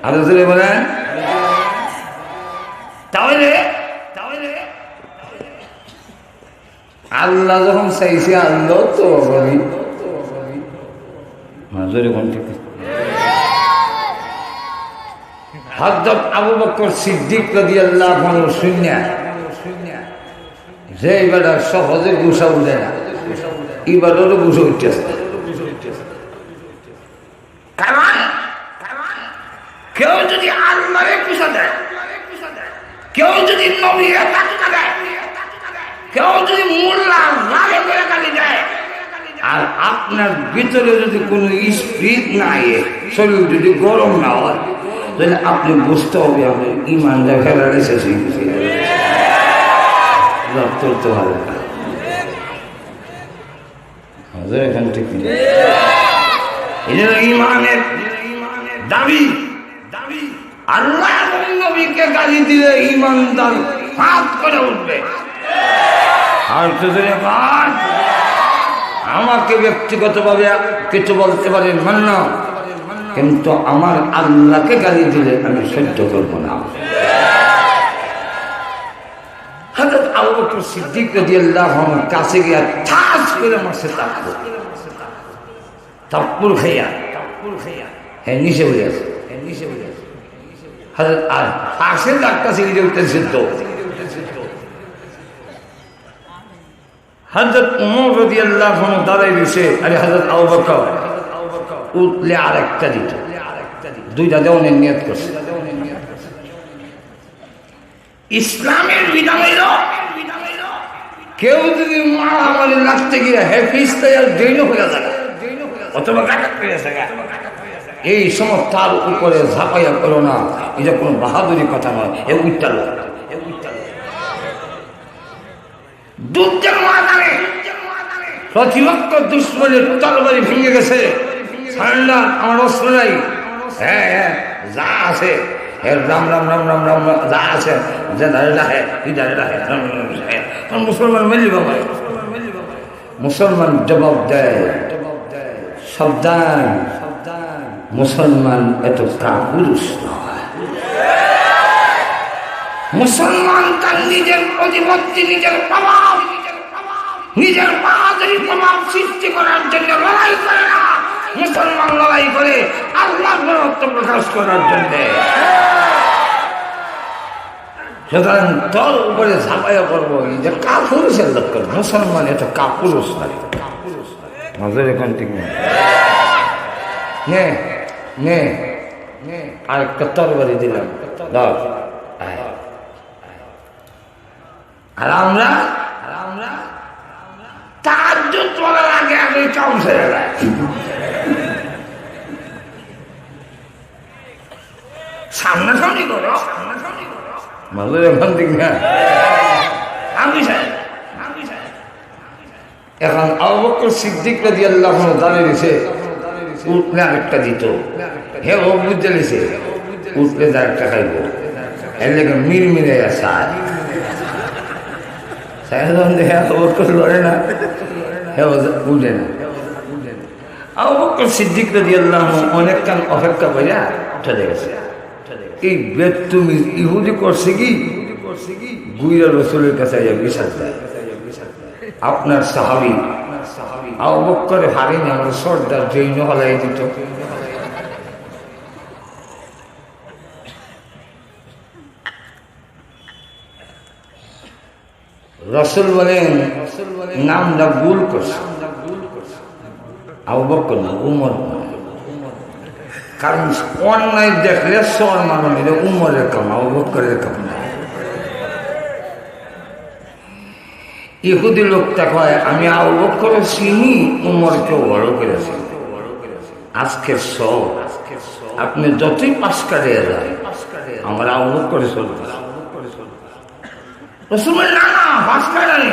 আরো জোরে বলেন। তাহলে আল্লাহ যখন চাইছে আল্লাহ তো অরবি। হযরত আবু বকর সিদ্দিক রাদিয়াল্লাহু আনহু শুনিয়া যে এবার সহজে গুছা উঠে না, এবারও গুছা উঠতেছে। কারণ কেউ যদি আল্লাহরে গুছা দেয়, কেউ যদি নবীরে টাকা দেয়, কেউ যদি মোল্লা লালে করে গালি দেয়, আর আপনার ভিতরে যদি কোনো স্পিরিট না আয়ে, শরীর যদি গরম না হয়, তাহলে আপনি বুঝতে হবে আপনি ইমানটা ফেরার এসেছি, করতে হবে। এখান থেকে ইমানের দাবি আল্লাহ নবীকে গালি দিলে ইমানদার হাত করে উঠবে। আর তো আমাকে ব্যক্তিগতভাবে কিছু বলতে পারেন মান্য, কিন্তু আমার আল্লাহকে গালি দিলে আমি সহ্য করবো না। হযরত আবু বকর সিদ্দিক রাদিয়াল্লাহু আনহু কাছে গিয়া ঠাস করে মারছে তাপ্পুর খাইয়া হ্যাঁ নিচে বলে আছে। হযরত আর পাশে ডাক্তার সিঁড়ি উঠতেছে তো হযরত ওমর রাদিয়াল্লাহু আনহু দাঁড়াই রয়েছে, আরে হযরত আবু বকর উঠলে আর একটা দিত, দুইটা দেওয়ানের নিয়ত করছে। ইসলামের বিধান হইল কেউ যদি মারামারি লাগতে গিয়ে হেফিজ তৈরি জৈন হয়ে যায় অথবা কাটা করে যায়, এই সময় তার উপরে ঝাঁপাইয়া করো না, এটা কোনো বাহাদুরি কথা নয়। এ উত্তাল যুদ্ধের ময়দানে প্রতিপক্ষ দুশ্মনের তরবারি ভেঙে গেছে, সারেন্ডার, আমার অস্ত্র নাই, হ্যাঁ হ্যাঁ যা আছে রাম রাম রাম রাম রাম যা আছে মুসলমান মিলি বাবা। মুসলমান জবাব দেয়, সাবধান, মুসলমান এত কাপুরুষ নয়। মুসলমান তার নিজের প্রতিপত্তি, নিজের প্রভাব, নিজের বাহাদুরি প্রভাব সৃষ্টি করার জন্য লড়াই করে না। মুসলমান লড়াই করে আল্লাহর বরত্ব প্রকাশ করার জন্য। সুতরাং তোর উপরে ঝাঁপাইয়া পড়বো, এই যে কাপুরুষের লক্ষণ। মুসলমান এত কাপুরুষ নয়। নজর এখন ঠিক নেই। আরেকটা তরবারি দিলাম, আর আমরা তাহাজ্জুদ পড়ার আগে আগে চাম ছেড়ে দেয়। সামনাসামনি করো, নজর এখন ঠিক না। এখন আবু বকর সিদ্দিক রাদিয়াল্লাহু আনহু দাঁড়িয়ে রয়েছে, উঠলে আরেকটা দিত, হে ও বুঝতে লিছে উঠলে তার একটা খাইব, এর লেগে মিরমিরে আসার আবু বকর লড়ে না, উঠে না। আবু বকর সিদ্দিক রাদিয়াল্লাহু আনহু অনেকক্ষণ অপেক্ষা করিয়া চলে গেছে। এই বেদতুমি ইহুদি করছে কি, গুইরা রাসূলের কাছে বিচার দেয়, আপনার সাহাবী আবু বকরের হারিনি আমার সর্দার জৈন হলাই দিত। রাসূল বলেন নামটা ভুল করছে, আবু বকর না উমর, কারণ অন্যায় দেখলে সর মানো নিলে উমরের কাম, আবু বকরের কাম না। ইহুদি লোকটা কয় আমি আবু বকরও চিনি, উমরকেও বড় করেছি। আজকের সব আপনি যতই পাশ কাটিয়ে যান, আমরা আবু বকরে চলতে না না পাশ কাটানি।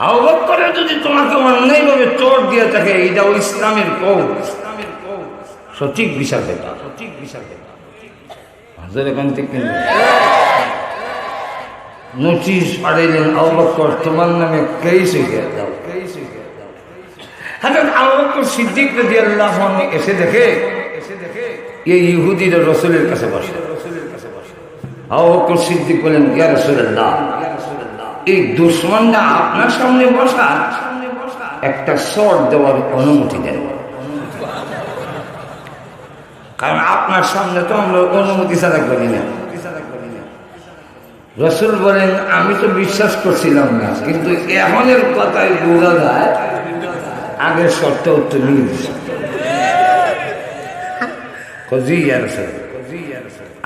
আবু বকরে যদি তোমাকে অন্যায়ভাবে চোট দিয়ে থাকে, এটা ইসলামের কৌল, সঠিক বিচার দেবে, সঠিক বিচার দেবে। এখান থেকে নোটিশ পাঠাইলেন, আবু বকর তোমার নামে কেস হয়ে যাও। হযরত আবু বকর সিদ্দিক রাদিয়াল্লাহু আনহু এসে দেখে এই ইহুদিরা রাসূলের কাছে বসে। আবু বকর সিদ্দিক বলেন, ইয়া রাসূলুল্লাহ, এই দুশমনটা আপনার সামনে বসা, একটা শট দেওয়ার অনুমতি দেন, কারণ আপনার সামনে তো আমরা অনুমতি ছাড়া করি না। রাসূল বলেন, আমি তো বিশ্বাস করছিলাম না, কিন্তু এমনের কথায় বোঝা যায় আগের শর্ত উত্তর নিয়ে দিচ্ছে।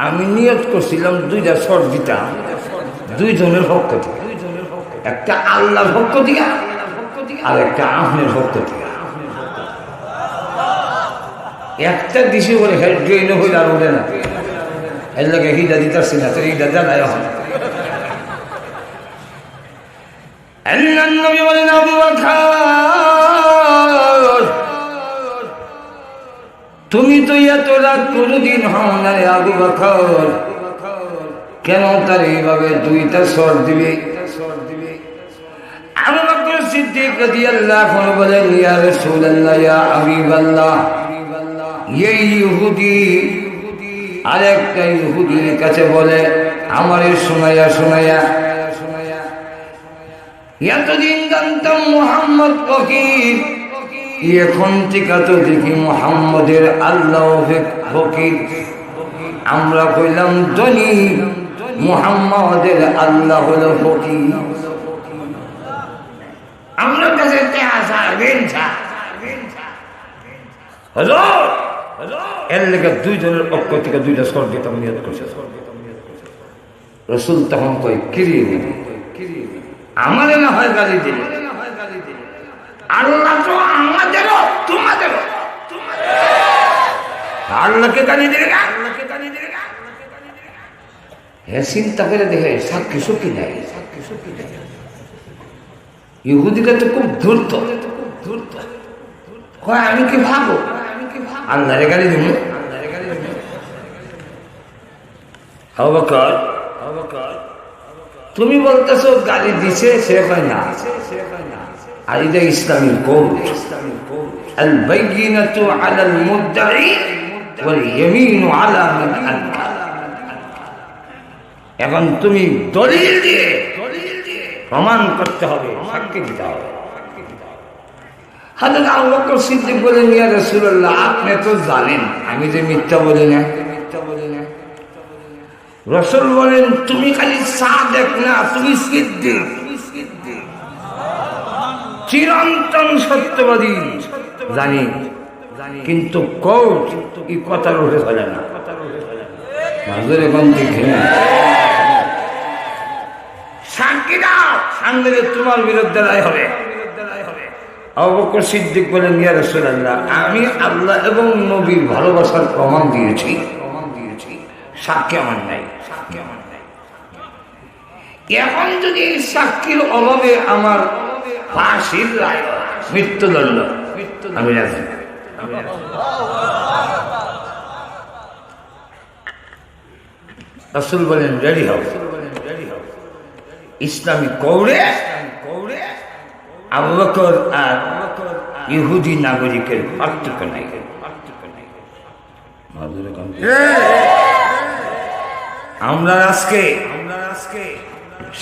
আমি নিয়ত করছিলাম দুইটা শর্ত দিতাম, দুইজনের পক্ষ থেকে, একটা আল্লাহর পক্ষ থেকে আর একটা আপনার পক্ষ থেকে। একটা দিশে বলে হেড গেইন হইলে আর ওঠে না, এর লাগে হিদা দিতেছি না, তো হিদা জানাই এখন। নবী বলেন, আবু বকর তুমি তো এত রাত কোনদিন হও না রে আবু বকর, কেন তার এইভাবে দুইটা স্বর দিবে? আবু বকর সিদ্দিক রাদিয়াল্লাহু আনহু বলেন, ইয়া রাসূলুল্লাহ, ইয়া হাবিবাল্লাহ, এই ইহুদি আরেকটা ইহুদির কাছে বলে, আমারে শোনায়া শোনায়া এতদিন জানতাম মুহাম্মদ ফকির, এখন থেকে তো দেখি মুহাম্মদের আল্লাহ ফকির। আমরা কইলাম ধনী, মুহাম্মদের আল্লাহ হলো ফকির। আমরা কাছে এর লেগে দুইজনের পক্ষ থেকে দুইটা স্বর্গ নিয়ত করছে। রসুল তখন কই, কিরি আমাদের না হয় গালি দিলে, আল্লাহ তো আমাদেরও তোমাদেরও। আল্লাহকে গালি দিলে, আল্লাহকে গালি দিলে। হ্যাঁ, চিন্তা করে দেখে সাক্ষী সুখী নাই। ইহুদিটা তো খুব ধূর্ত, কয় আমি কি ভাবো আল্লাহরে গালি দিব? আবু বকর, তুমি বলতেছো গালি দিছে, সে কয় না। আর এটা ইসলামী কোড, আল বাইয়িনাতু আলাল মুদ্দাই ওয়াল ইয়ামিনু আলা মান আনকার। এখন তুমি দলিল দিয়ে প্রমাণ করতে হবে, সাক্ষী দিতে হবে। হযরত আবু বকর সিদ্দিক বলেন, ইয়া রাসূলুল্লাহ, আপনি তো জানেন আমি যে মিথ্যা বলি না। রাসূল বলেন, তুমি খালি সাদেক না, তুমি সিদ্দিক, চিরন্তন সত্যবাদী। জানি, কিন্তু কোর্ট এই কথার উঠে চলে না। সাক্ষী দাও, সামনে তোমার বিরুদ্ধে রায় হবে। আবু বকর সিদ্দিক বলেন, ইয়া রাসূলুল্লাহ, আমি আল্লাহ এবং নবীর ভালোবাসার প্রমাণ দিয়েছি, সাক্ষী আমার নাই। এখন যদি সাক্ষীর অভাবে আমার ফাঁসির রায়, মৃত্যুদণ্ড, আমি রাজি। রাসূল বলেন, রেডি হও। ইসলামী কৌড়ে আবু বকর আর ইহুদি নাগরিকের পার্থক্য নাই। আমরা আজকে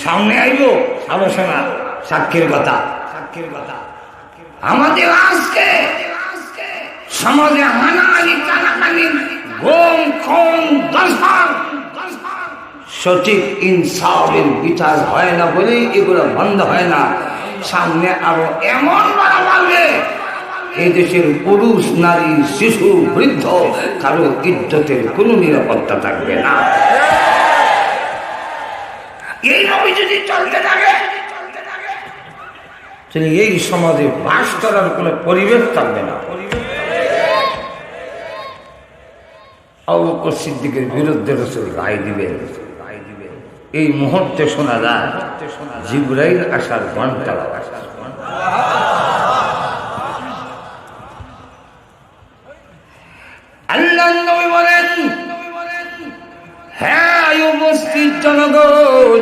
সামনে আইব আলোচনা সাক্ষীর কথা। আমাদের আজকে সমাজে হানাহানি, টানাটানি, গম খুন, দর্শন, সঠিক ইনসাফের বিচার হয় না বলে এগুলো বন্ধ হয় না। সামনে আরো এমন মারা মারবে, এই দেশের পুরুষ, নারী, শিশু, বৃদ্ধ কারো ইজ্জতের কোনো নিরাপত্তা থাকবে না। এইভাবে যদি চলতে থাকে তাহলে এই সমাজে বাস করার কোনো পরিবেশ থাকবে না। আবু বকর সিদ্দিকের বিরুদ্ধে রাসূল রায় দিবেন। এই মুহূর্তে শোনা যায় জিবরাইল আসার ঘন্টা। আল্লাহ নবী বলেন, হ্যাঁ উপস্থিত জনগণ,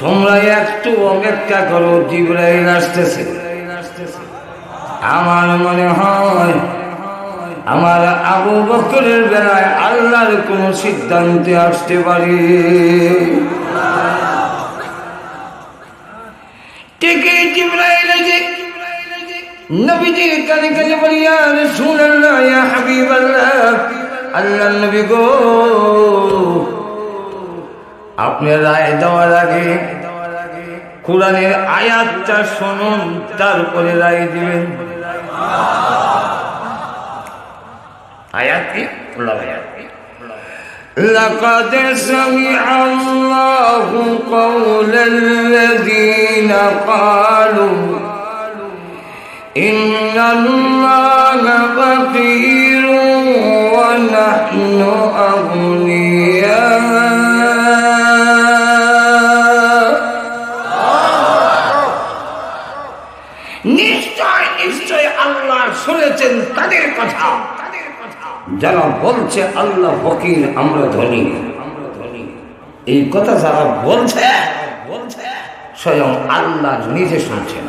তোমরা একটু অপেক্ষা করো, জিবরাইল আসতেছে। আমার মনে হয় আমার আবু বকরের বেলায় আল্লাহর কোন সিদ্ধান্তে আসতে পারে। ঠিকই জিবরাইল এসে নবীজির কানে কানে বলি, ইয়া রাসূলুল্লাহ, ইয়া হাবিবাল্লাহ, আল্লাহর নবী গো, আপনি রায় দেওয়ার আগে কোরআনের আয়াতটা শুনুন, তারপরে রায় দিবেন। আয়াতটি لقد سمع الله قول الذين قالوا إن الله فقير ونحن أغنياء নিশ্চয় আল্লাহ শুনেছেন তাদের কথা যারা বলছে আল্লাহ ফকির, আমরা ধনী। এই কথা যারা বলছে স্বয়ং আল্লাহ নিজে শুনছেন।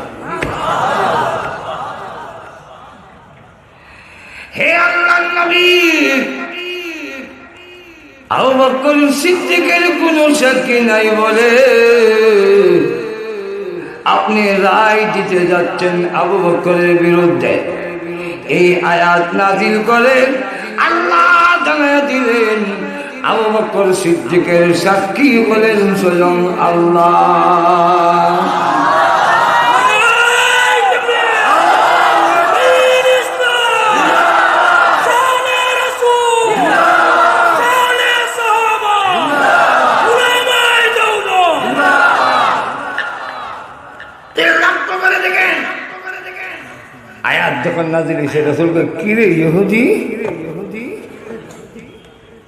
হে আল্লাহর নবী, আবু বকর সিদ্দিকের কোন সাক্ষী নাই বলে আপনি রায় দিতে যাচ্ছেন আবু বকরের বিরুদ্ধে। এই আয়াত নাজিল করে আল্লাহ জানায়া দিলেন আবু বকর সিদ্দিকের সাক্ষী বলেন স্বয়ং আল্লাহ। আয়াত যখন নাজিল হইছে রাসূল কয় কি রে ইহুদি,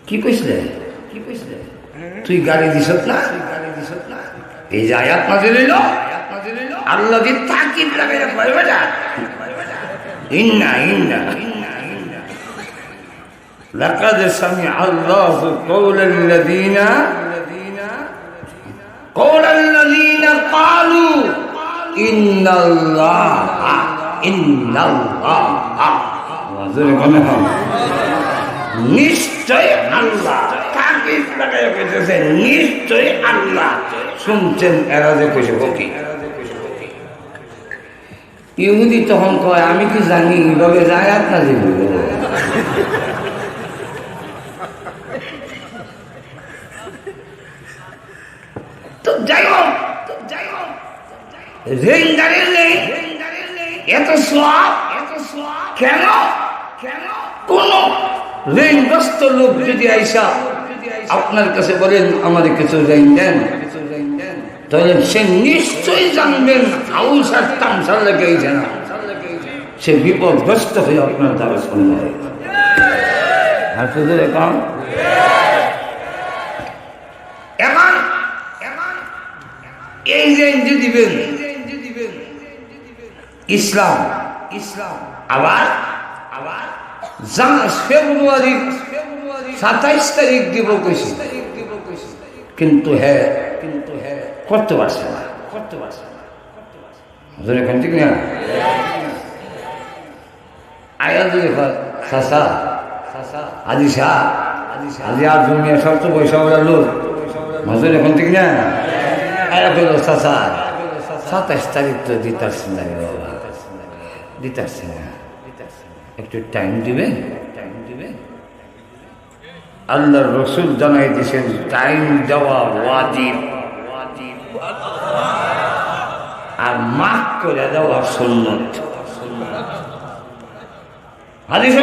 কি কইছিলে, তুই গালি দিছত না? এই যে আয়াত নাজিল হইল আল্লাহ দি তাকিদ লাগাইয়া কয় বেটা ইন্না ইন্না লাকাদ সামিআ আল্লাহু কওলাল্লাযীনা ক্বালু ইন্নাল্লাহা নিশ্চয় আল্লাহ, নিশ্চয় আল্লাহ শুনছেন। এরা যে কইছে কি ইহুদি তখন কয় আমি কি জানি এইভাবে আয়াত নাজিল হইল। তো যাই হোক রেঞ্জারের নেই এত সওয়াব কেন? কোন ঋণগ্রস্ত লোক যদি আইসা আপনার কাছে বলেন আমাদের কিছু ঋণ দেন, তাহলে সে নিশ্চয়ই জানবেন হাউস আর তামসার লেগেছে না, সে বিপদগ্রস্ত হয়ে আপনার দ্বারা শুনবে। এখন এই ঋণ যে দিবেন ইসলাম আবার ফেব্রুয়ারি 27 তারিখ দিব কইছি, কিন্তু হ্যাঁ করতে পারছে না। ঠিক না? আয়াত চাষা আজি শাহ আজি আর দুনিয়া সব তো পয়সা লোক মজুর এখন ঠিক না? আয়াত চাষা 27 তারিখ তো দিতারছি না বাবা, দিতারছি না, একটু টাইম দিবেন। আল্লাহর রসুল জানাই দিয়েছেন টাইম দেওয়া ওয়াজিব আর মাফ করে দেওয়া সুন্নত। হাদিসে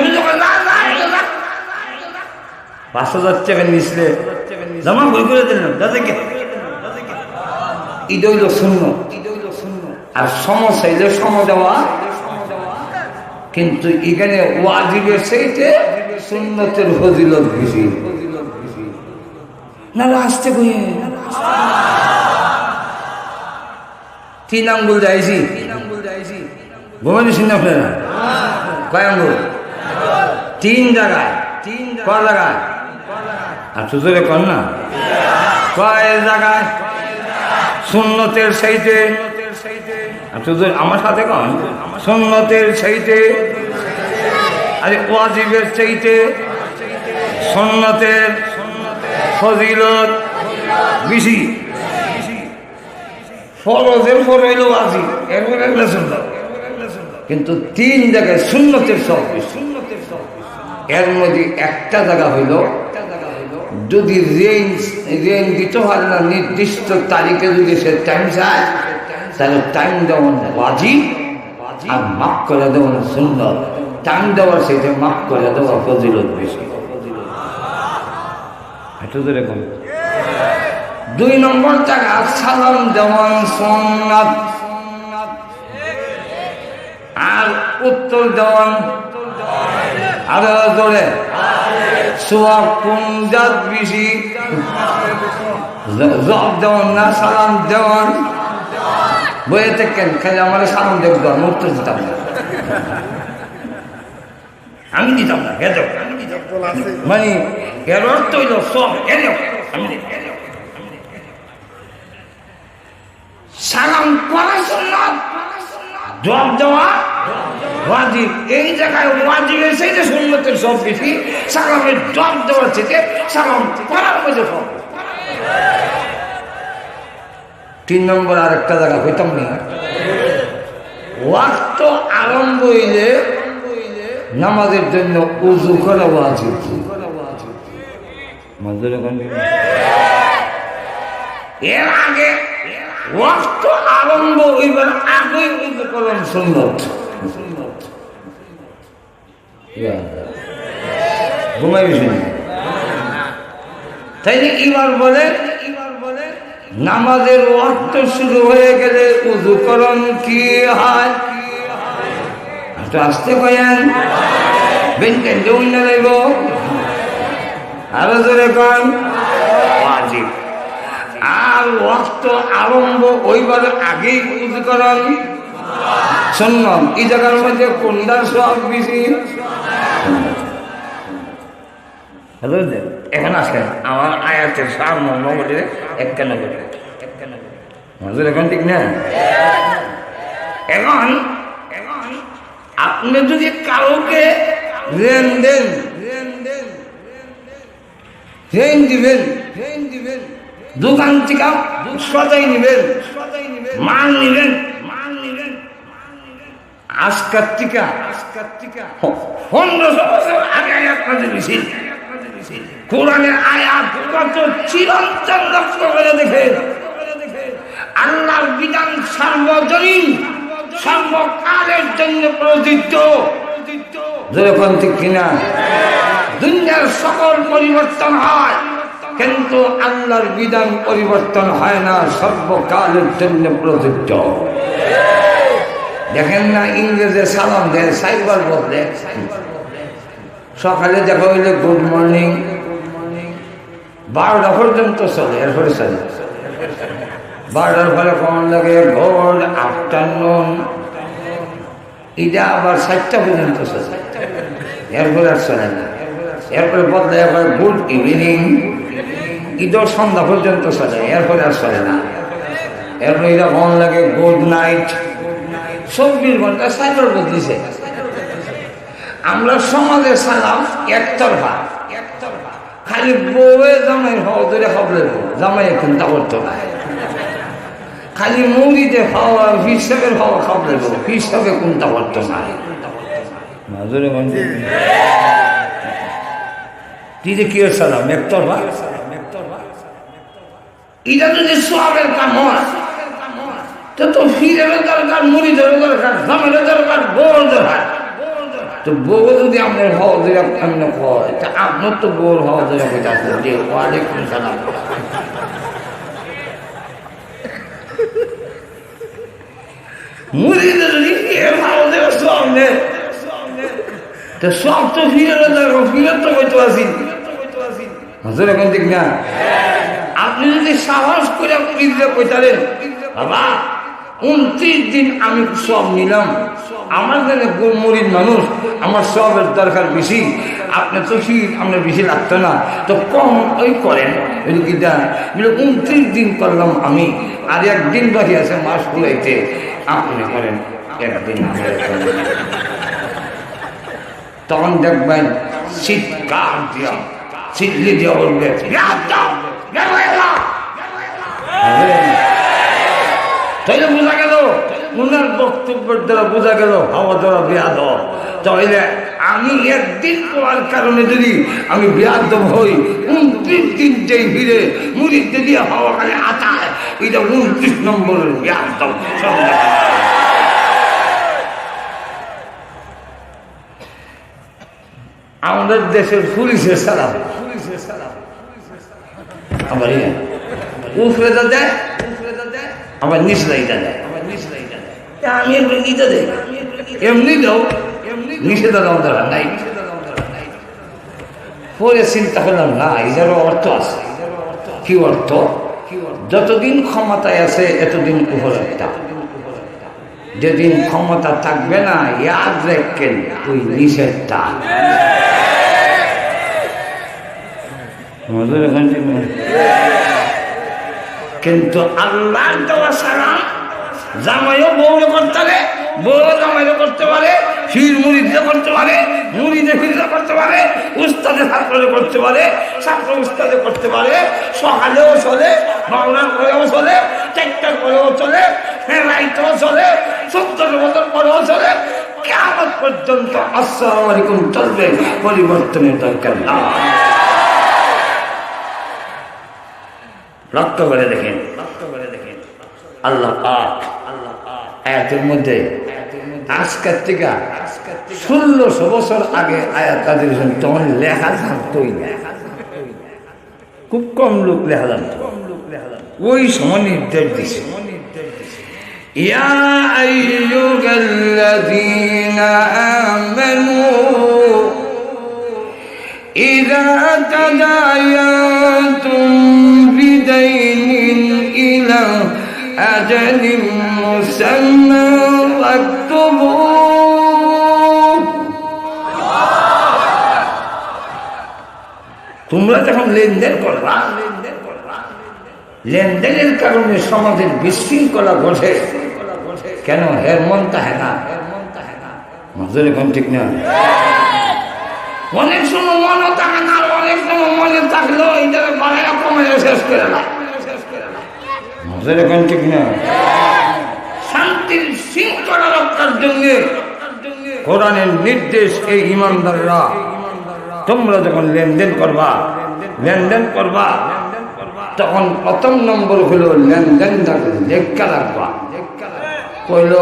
5,000 টাকা নিচলে জমা বই করে দিলেন দাদাকে, ঈদ হইল সুন্নত। আর সম চাইলে সম দেওয়া, কিন্তু এখানে ওয়াজিবের চাইতে সুন্নতের ফজিলত বেশি। না আসতে কই 3 আঙ্গুল যাইছি ঘুমাই দিচ্ছেন না আপনারা? কয় আঙ্গুল? 3 জায়গায়। কয় জায়গায়? আর সুযোগে কর না কয় জায়গায়? সুন্নতের চাইতে আমার সাথে কন সুন্নতের চাইতে, আরে ওয়াজিবের চাইতে সুন্নতের ফজিলত বেশি। ফরজের পর হইল ওয়াজিব, এরপরে সুন্নত, কিন্তু 3 জায়গায় সুন্নতের সব বেশি। এর মধ্যে একটা জায়গা হইল যদি রেঞ্জ দিতে হয় না নির্দিষ্ট তারিখে যদি সে টাইম চায় তাহলে টাইম দেওয়ান ওয়াজিব আর মাফ করে দেওয়ান সুন্নত। টাইম দেওয়ার সেটা মাফ করে দেওয়া ফজিলত বেশি। এরকম 2 নম্বর জায়গা সালাম দেওয়ান সুন্নাত আর উত্তর দেওয়ান আরো জোরে সোয়াব কোন জাত বেশি? জব দেওয়ান না সালাম দেওয়ান? বইয়ে দেখেন খালি আমার সালাম দেখবো আমি উত্তর দিতাম না, আমি দিতাম না, মানে এর অর্থ হইল সব সালাম করা সুন্নাত, জবাব দেওয়া ওয়াজিব। এই জায়গায় ওয়াজিব এসে যে সুন্নতের সব বেশি, সালামের জবাব দেওয়ার থেকে সালাম করার মধ্যে ফল। 3 নম্বর আরেকটা জায়গা হইতাম না, ওয়াক্ত আরম্ভ হইলে নামাজের জন্য উযু করা ওয়াজিব। এর আগে ওয়াক্ত আরম্ভ হইবার আগে উযু করা সুন্নাত। ঘুমাই বেশি তাই এবার বলে নামাজের ওয়াক্ত শুরু হয়ে গেলে উযুকরণ কি হয়? একটু আসতে কয়েন, বেঞ্চেন জমি না লাগব, আরো জোরে কন ওয়াজিব। আর ওয়াক্ত আরম্ভ ওইবার আগেই উযুকরণ সুন্নাত। এই জায়গার মধ্যে কোনটার সব বেশি? হ্যালো, এখন আসেন আমার আয়াতের সামনে নগরে একটা নগরে মজুর এখন ঠিক না। এখন আপনি যদি কাউকে লেনদেন দিবেন, দোকান থেকে সদাই নিবেন, মাল নিবেন, আজকার টিকা 1500 বছর আগে আয়াত নাযিল হয়েছিল। কোরআনের আয়াত কত চিরন্তন লক্ষ্য করে দেখে, আল্লাহর বিধান সার্বজনীন, সর্বকালের জন্য প্রযোজ্য। যেরকম ঠিক কিনা? দুনিয়ার সকল পরিবর্তন হয়, কিন্তু আল্লাহর বিধান পরিবর্তন হয় না, সর্বকালের জন্য প্রযোজ্য। দেখেন না, ইংরেজের সালাম দেয় 4 বার বদলে। সকালে দেখা হইলে গুড মর্নিং, 12টা পর্যন্ত চলে, এরপরে চলে 12টার পরে কেমন লাগে গুড আফটারনুন, এটা আবার 4টা পর্যন্ত চলে, এরপরে আর চলে না। এরপরে বদলে আবার গুড ইভিনিং, ঈদের সন্ধ্যা পর্যন্ত চলে, এরপরে আর চলে না। এরপরে এটা কেমন লাগে গুড নাইট, 24 ঘন্টা 4 বার বদলিছে। আমরা সমাজের সালাম একতরফা, খালি বউয়ে জামাই হওয়া ধরে খবরে জামাই চিন্তা করতো না, খালি মৌরিতে হওয়া হিসাবের হওয়া খবরে হিসাবে চিন্তা করতো না। কি সালাম একতরফা, এটা যদি সবের কাম হয় তো ফিরেরও দরকার, মুড়িদেরও দরকার, জামাইয়ের দরকার, বউর দরকার। তো বউ যদি আপনার হওয়া ধরে এমনি হয়, তা আপনার তো বউর হওয়া ধরে বোঝাচ্ছে যে ওয়ালাইকুম সালাম। মুড়িতে যদি হওয়া ধরে সব নেই, তো সব তো ফিরেরও দরকার, ফিরের তো হয়তো আসি হজুর এখন ঠিক না। আপনি যদি সাহস করে মুড়িতে কইতারেন বাবা 29 দিন আমি সব নিলাম, আমার জন্য মুড়ির মানুষ, আমার সবের দরকার বেশি, আপনি তো আপনার বেশি লাগতো না, তো কম ওই করেন। 29 দিন করলাম আমি, আর 1 দিন বাকি আছে মাস ফুলাইতে, আপনি করেন 1 দিন। তখন দেখবেন চিৎকার দিয়া চিল্লি দিয়া বলবে তাইলে বোঝা গেল, উনার বক্তব্যের দ্বারা বোঝা গেল হাওয়া দ্বারা বেয়াদব। তাহলে আমি 1 দিন পড়ার কারণে যদি আমি বেয়াদব হই, 29 দিন যেই ভিড়ে মুড়িতে দিয়ে হাওয়া খালি আতায়, এটা 29 নম্বরের বেয়াদব। আমাদের দেশের পুলিশের সালাম আবার উফরে দেয়, আবার নিচলাইটা দেয়। আমি নিতে দেয়, এমনি দাও, নিষেধা দাও দরকার নাই। পরে চিন্তা করলাম না, এটারও অর্থ আছে। কি অর্থ? যতদিন ক্ষমতায় আছে এতদিন উপলব্ধা, যেদিন ক্ষমতা থাকবে না ইয়াদ রাখেন ওই নিষেধটা। কিন্তু আল্লাহর দেওয়া সালাম জামাইও বউরে করতে পারে, বউ জামাইও করতে পারে, ফির মুড়িদে করতে পারে, মুড়িদে ফিরে করতে পারে, উস্তাদে ছাত্রে করতে পারে, ছাত্র উস্তাদে করতে পারে, সকালেও চলে, বাংলার করেও চলে, চারটার করেও চলে, রাইতেও চলে, ১৪ বছর পরেও চলে, কিয়ামত পর্যন্ত আসসালামু আলাইকুম চলবে, পরিবর্তনের দরকার না। লক্ষ্য করে দেখেন, আল্লাহ পাক আয়াতের মধ্যে আজকের থেকে ১৬০০ বছর আগে আয়াত তাদের তখন লেখা জানতই না, খুব কম লোক লেখা জানত, ওই সময় নির্দেশ দিছে ইয়া আইয়ুহাল্লাযীনা আমানু ইযা তাদায়ানতুম বিদাইনিন ইলা আজালিন মুসাম্মা ফাকতুবু। তোমরা যখন লেনদেন করবা, লেনদেনের কারণে সমাজের বিশৃঙ্খলা ঘটে কেন? এর মনটা হেনা মজুরি কম ঠিক না। অনেক সময় মনও থাকে না, অনেক সময় মনে থাকলেও এটাকে বাড়াইয়া কমাইয়া শেষ করে না, মজুরি কম ঠিক না। শান্তির শৃঙ্খলা রক্ষার জন্য কোরআনের নির্দেশ, এই ইমানদাররা তোমরা যখন লেনদেন করবা তখন প্রথম নম্বর হলো লেনদেনটা লেখা রাখবা। কইল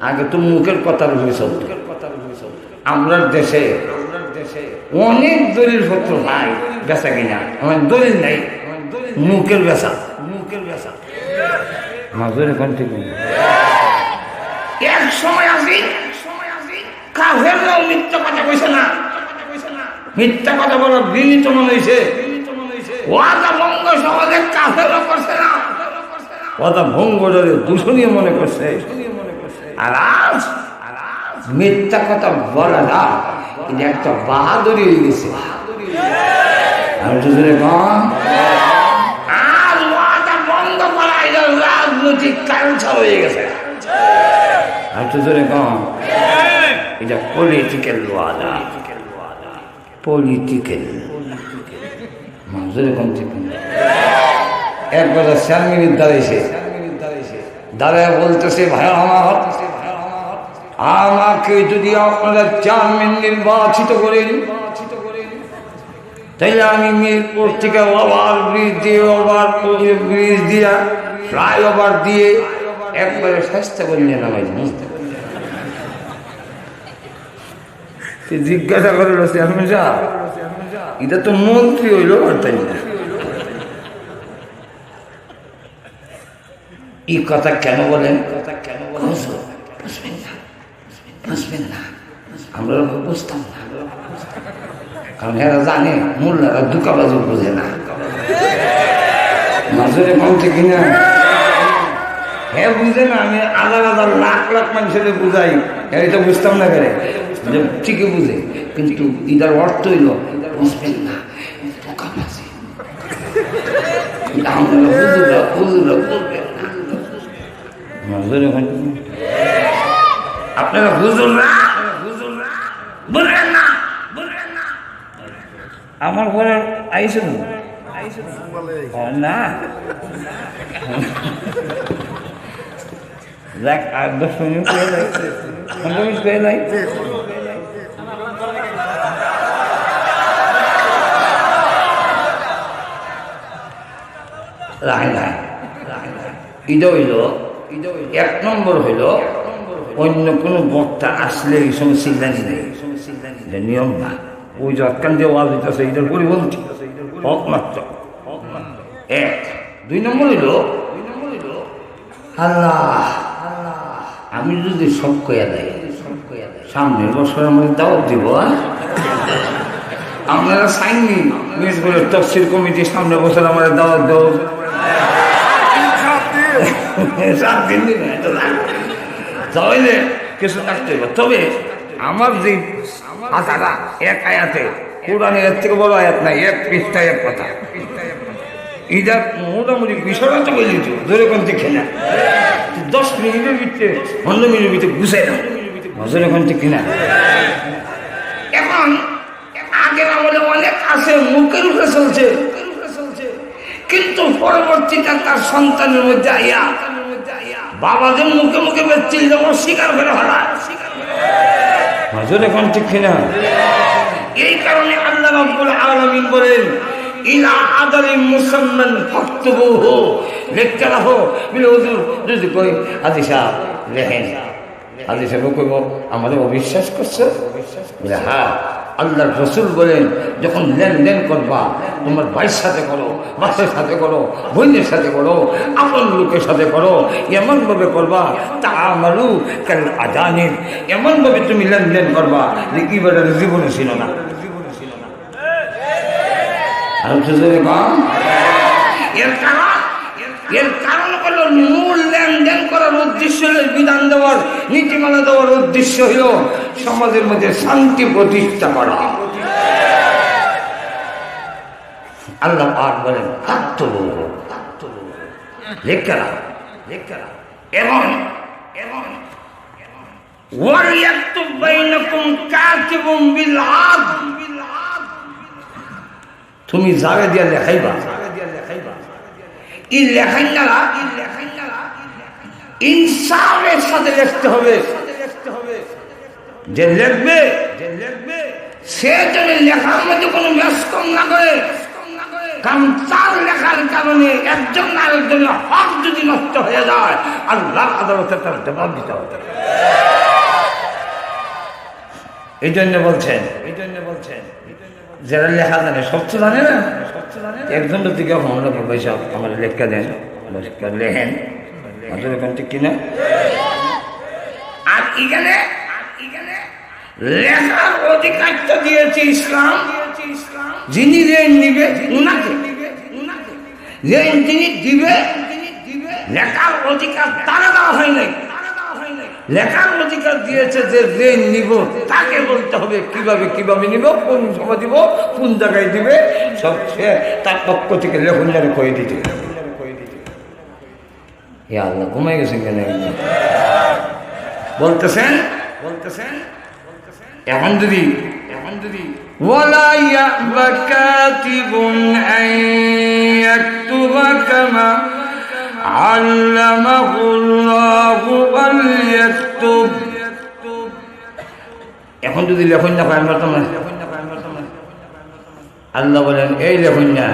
আগে তো মুখের কথার বিষয়, আমরা দেশে অনেক দলিল পত্র নাই বেচা কিনা, আমার দলিল নাই, মুখের বেচা মাঝের এখন ঠিক এক সময় আসি কাফেররাও মিথ্যা কথা কইছে না, মিথ্যা কথা বলা বিনীত মনে হয়েছে, ওয়াদা ভঙ্গ সমাজে কাফেরও করছে না, ওয়াদা ভঙ্গ দূষণীয় মনে করছে। আর আজ মিথ্যা কথা বলা না, এটা একটা বাহাদুরি হয়ে গেছে। আমি তো আর ওয়াদা ভঙ্গ করা এটা রাজনৈতিক কালচার হয়ে গেছে। আমি তো জোরে কম, এটা পলিটিক্যাল ওয়াদা, পলিটিক্যাল জোরে কম ঠিক না। একবার 4 মিনিট দাঁড়ায় বলতেছে, ভাই আমাকে যদি আপনারা 4 মিনিট নির্বাচিত করেন তাইলে আমি মিরপুর থেকে ওভার ব্রিজ দিয়া ফ্লাইওভার দিয়ে একবারে চেষ্টা করে নিয়ে নামাই জিজ্ঞাসা করে এটা তো মন্ত্রী হইল তাই না, এই কথা কেন বলেন? বুঝবেন না, আমরা বুঝতাম না, কারণ এরা জানে মোল্লারা দুকাবাজি বোঝে না, মাজরে কমছে কিনা হ্যাঁ বুঝে না। আমি আলাদা লাখ মানুষের বুঝাই, এটা বুঝতাম না কেন, ঠিকই বুঝে, কিন্তু এটার অর্থ হইল বুঝবেন না, দুকাবাজি আপনারা বুঝুন না, বুঝলেন না, আমার ঘরে আইসুন না দেখ 8-10 মিনিট লাগছে, 15 মিনিট লাগছে। এক নম্বর হইল অন্য কোন বক্তা আসলে এই সময় সিদ্ধান্ত নেই, নিয়ম না, ওই যে আটকান দিয়ে ওয়াজ দিতেছে এটার পরিপন্থী একমাত্র। 1 2 নম্বর হইল আল্লাহ আমি যদি সব কইয়া দেয় সামনের বছর আমাদের দাওয়াত দিব, আপনারা সাইননি মিসগুলোর তফসির কমিটি সামনের বছর আমাদের দাওয়াত দেব, 7 দিন তাহলে কিছু থাকতে হবে। তবে আমার যে আতারা এক আয়াতে কোরআনের এর থেকে বড় আয়াত নাই, 1 পৃষ্ঠায় 1 কথা, ইদার মোটামুটি বিষয়টা তো বলি তো ধরে কোন দেখে না 10 মিনিটের ভিতরে 15 মিনিটের ভিতরে গুছাই না ধরে কোন দেখে না এখন আগের আমলে অনেক আছে মুখের উপরে চলছে কিন্তু পরবর্তীতে তার সন্তানের মধ্যে আইয়া বাবাদের মুখে মুখে বেচ্ছিল যেমন স্বীকার করে হারা ধরে কোন দেখে না এই কারণে আল্লাহ রাব্বুল আলামিন বলেন ইলা আদালি মুসাম্মান ফাকতুবুহু লিখতে রাখো বলে হুজুর যদি কই হাজী সাহেব লেখেন হাজী সাহেব কইব আমাদের অবিশ্বাস করছে বলে হ্যাঁ আল্লাহর রাসূল বলেন যখন লেনদেন করবা তোমার ভাইয়ের সাথে করো বাসের সাথে করো বোনের সাথে করো আপন লোকের সাথে করো এমনভাবে করবা তা আমালু কাল আজানির এমনভাবে তুমি লেনদেন করবা যে ইবাদত জীবনে ছিল না এর কারণ হলো মূল লেনদেন করার উদ্দেশ্য হল বিধান দেওয়ার নীতিমালা দেওয়ার উদ্দেশ্য হল সমাজের মধ্যে শান্তি প্রতিষ্ঠা করা আল্লাহ পাক বলেন এবং ওয়ালিয়াকতুব বাইনাকুম কাতিবুম বিল আদল তুমি জায়গা দিয়া লেখাইবা এই লেখাইনারা ইনসাফের সাথে লিখতে হবে যে লিখবে সে যেন লেখার মধ্যে কোনো ব্যস্কম না করে কারণ তার লেখার কারণে একজন আরেকজনের হক যদি নষ্ট হয়ে যায় আল্লাহ আদালতে তার জবাব দিতে হবে এই জন্য বলছেন যারা লেখা জানে সব তো জানে না একজনের দিকে আমরা পয়সা আমার লেখা দেন লেখেন এরকম ঠিক কিনা আর এখানে লেখার অধিকারটা দিয়েছে ইসলাম যিনি ঋণ নিবে উনাকে ঋণ যিনি দিবে লেখার অধিকার তারা দেওয়া হয় নাই লেখার অধিকার দিয়েছে যে ঋণ নিব তাকে বলতে হবে কিভাবে নিব কোন সময় দিব কোন জায়গায় দিবে সব সে তার পক্ষ থেকে লেখন যেন কয়ে দিতে আল্লাহ ঘুমাই গেছেন কেন বলতেছেন এখন যদি ওয়ালা ইয়াবা কাতিবুন আন ইয়াকতুবা কামা আল্লামাহুল্লাহু ফালইয়াকতুব এখন যদি লেখন না পায় আমরা আল্লাহ বলেন এই লেখন না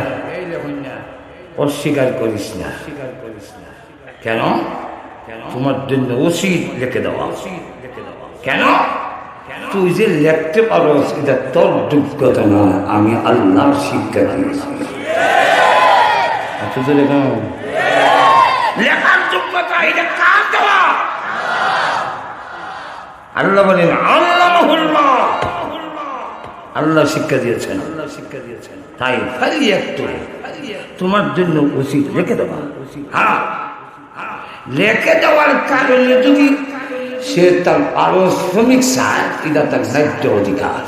অস্বীকার করিস না কেন তোমার জন্য উচিত লিখে দেওয়া কেন তুই যে লিখতে পারো এটা তোর যোগ্যতা না আমি আল্লাহর শিক্ষা দিয়েছি লেখার যোগ্যতা এটা কার দেওয়া আল্লাহ বলেন আল্লাহ শিক্ষা দিয়েছেন তাই খালি একটু তোমার জন্য উচিত লিখে দেওয়া হ্যাঁ লিখে দেওয়ার কারণে যদি সে তার পারশ্রমিক চায় এটা তার ন্যায্য অধিকার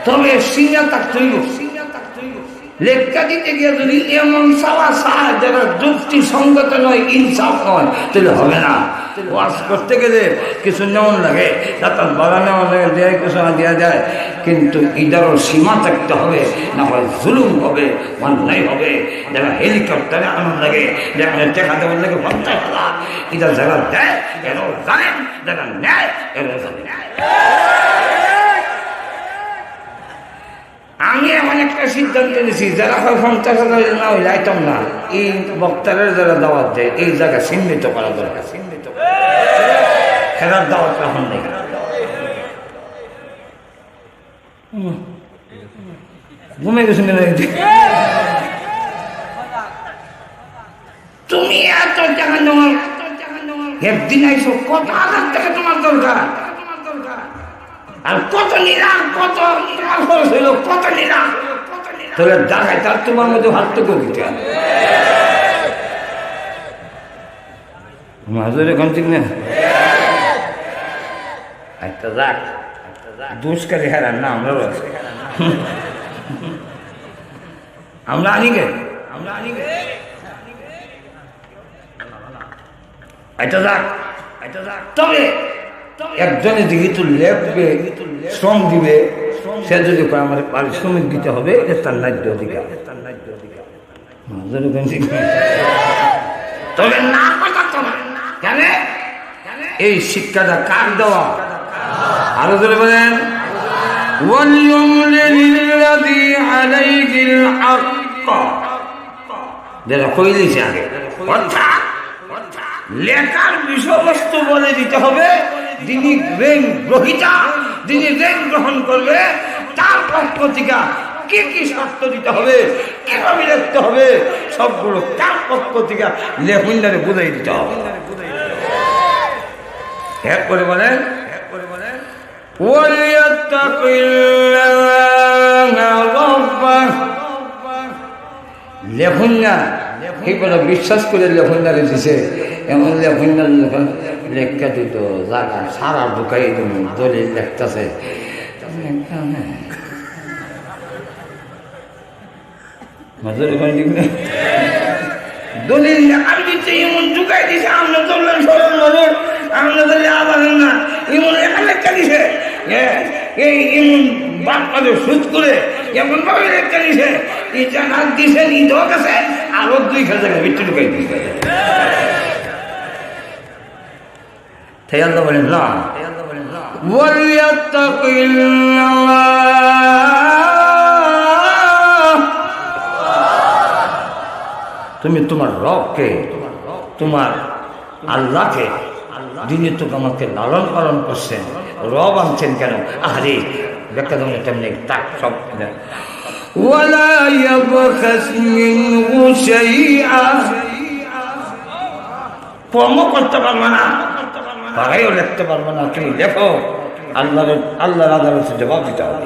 তবে সিনিয়া তার তৈরি লেখা দিতে গিয়ে যদি এমন চাওয়া চায় যারা যুক্তি সঙ্গত নয় ইনসাফ নয় তাহলে হবে না ওয়াজ করতে গেলে কিছু নেওয়ান লাগে তার বাড়া নেওয়া লাগে দেয় কিছু দেওয়া যায় কিন্তু ইদারও সীমা থাকতে হবে না হয় জুলুম হবে অন্যায় হবে যারা হেলিকপ্টারে আনন্দ লাগে যেখানে টেকা দেওয়ার লাগে 50,000 ইদার যারা দেয় এরাও জানেন যারা নেয় এরাও জানে আমি এমন একটা সিদ্ধান্ত নিয়েছি যারা হয় 50,000 না হইলে আইতাম না এই বক্তারের যারা দাওয়াত দেয় এই জায়গা চিহ্নিত করা দরকার খেলার দাওয়াত রাখুন নেই ঘুমে গেছেন তুমি এত টাকা নেওয়ার একদিন আইসো কত হাজার টাকা তোমার দরকার আর কত নিলাম কত খরচ হইল কত নিলাম তোর দেখায় তার তোমার মধ্যে হাত তো করে দিতে মাজুর এখন ঠিক না একটা রাখ দুষ্কারী হারান না আমরাও আছে আমরা আনি গে এটা যাক তবে একজনে যেহেতু লেখবে শ্রম দিবে সে যদি আমার পারিশ্রমিক দিতে হবে এটা তার ন্যায্য অধিকার। তবে না কথা কেন এই শিক্ষাটা কার দেওয়া? আরো ধরে বলেন যেটা কইলিছে আগে, অর্থাৎ লেখার বিষয়বস্তু বলে দিতে হবে, যিনি ঋণ গ্রহীতা, যিনি ঋণ গ্রহণ করবে তার পক্ষ থেকে কি কি শর্ত দিতে হবে, কিভাবে লিখতে হবে, সবগুলো তার পক্ষ থেকে লেখুনদারে বুঝাই দিতে হবে। এরপরে বলেন লেখুন না এই কথা বিশ্বাস করে লেখুনদারে দিছে, এমন লেখুনদার লেখা দিত জায়গা সারা ঢুকাই দলিল লেখতেছে। দলিল লেখার দিচ্ছে এমন ঢুকাই দিছে, আমরা ধরলেন সরল মানুষ, আমরা ধরলে আবার না এমন লেখা দিছে, এই এমন বাপকে সুদ করে এমন ভাবে লেখা দিছে, এটা নাক দিছে ঈদও গেছে, আরো 2,000 টাকা ভিতরে ঢুকাই দিছে। তাই আল্লাহ বলেন না তুমি তোমার রবকে, তোমার আল্লাহকে, যিনি তো আমাকে লালন পালন করছেন, রব আনছেন কেন? আরে ব্যাখ্যা তুমি তেমনি তাক সব কর্ম করতে পারবে না, পাড়াইও লিখতে পারবে না, তুমি লেখো, আল্লাহর আদালতে জবাব দিতে হবে।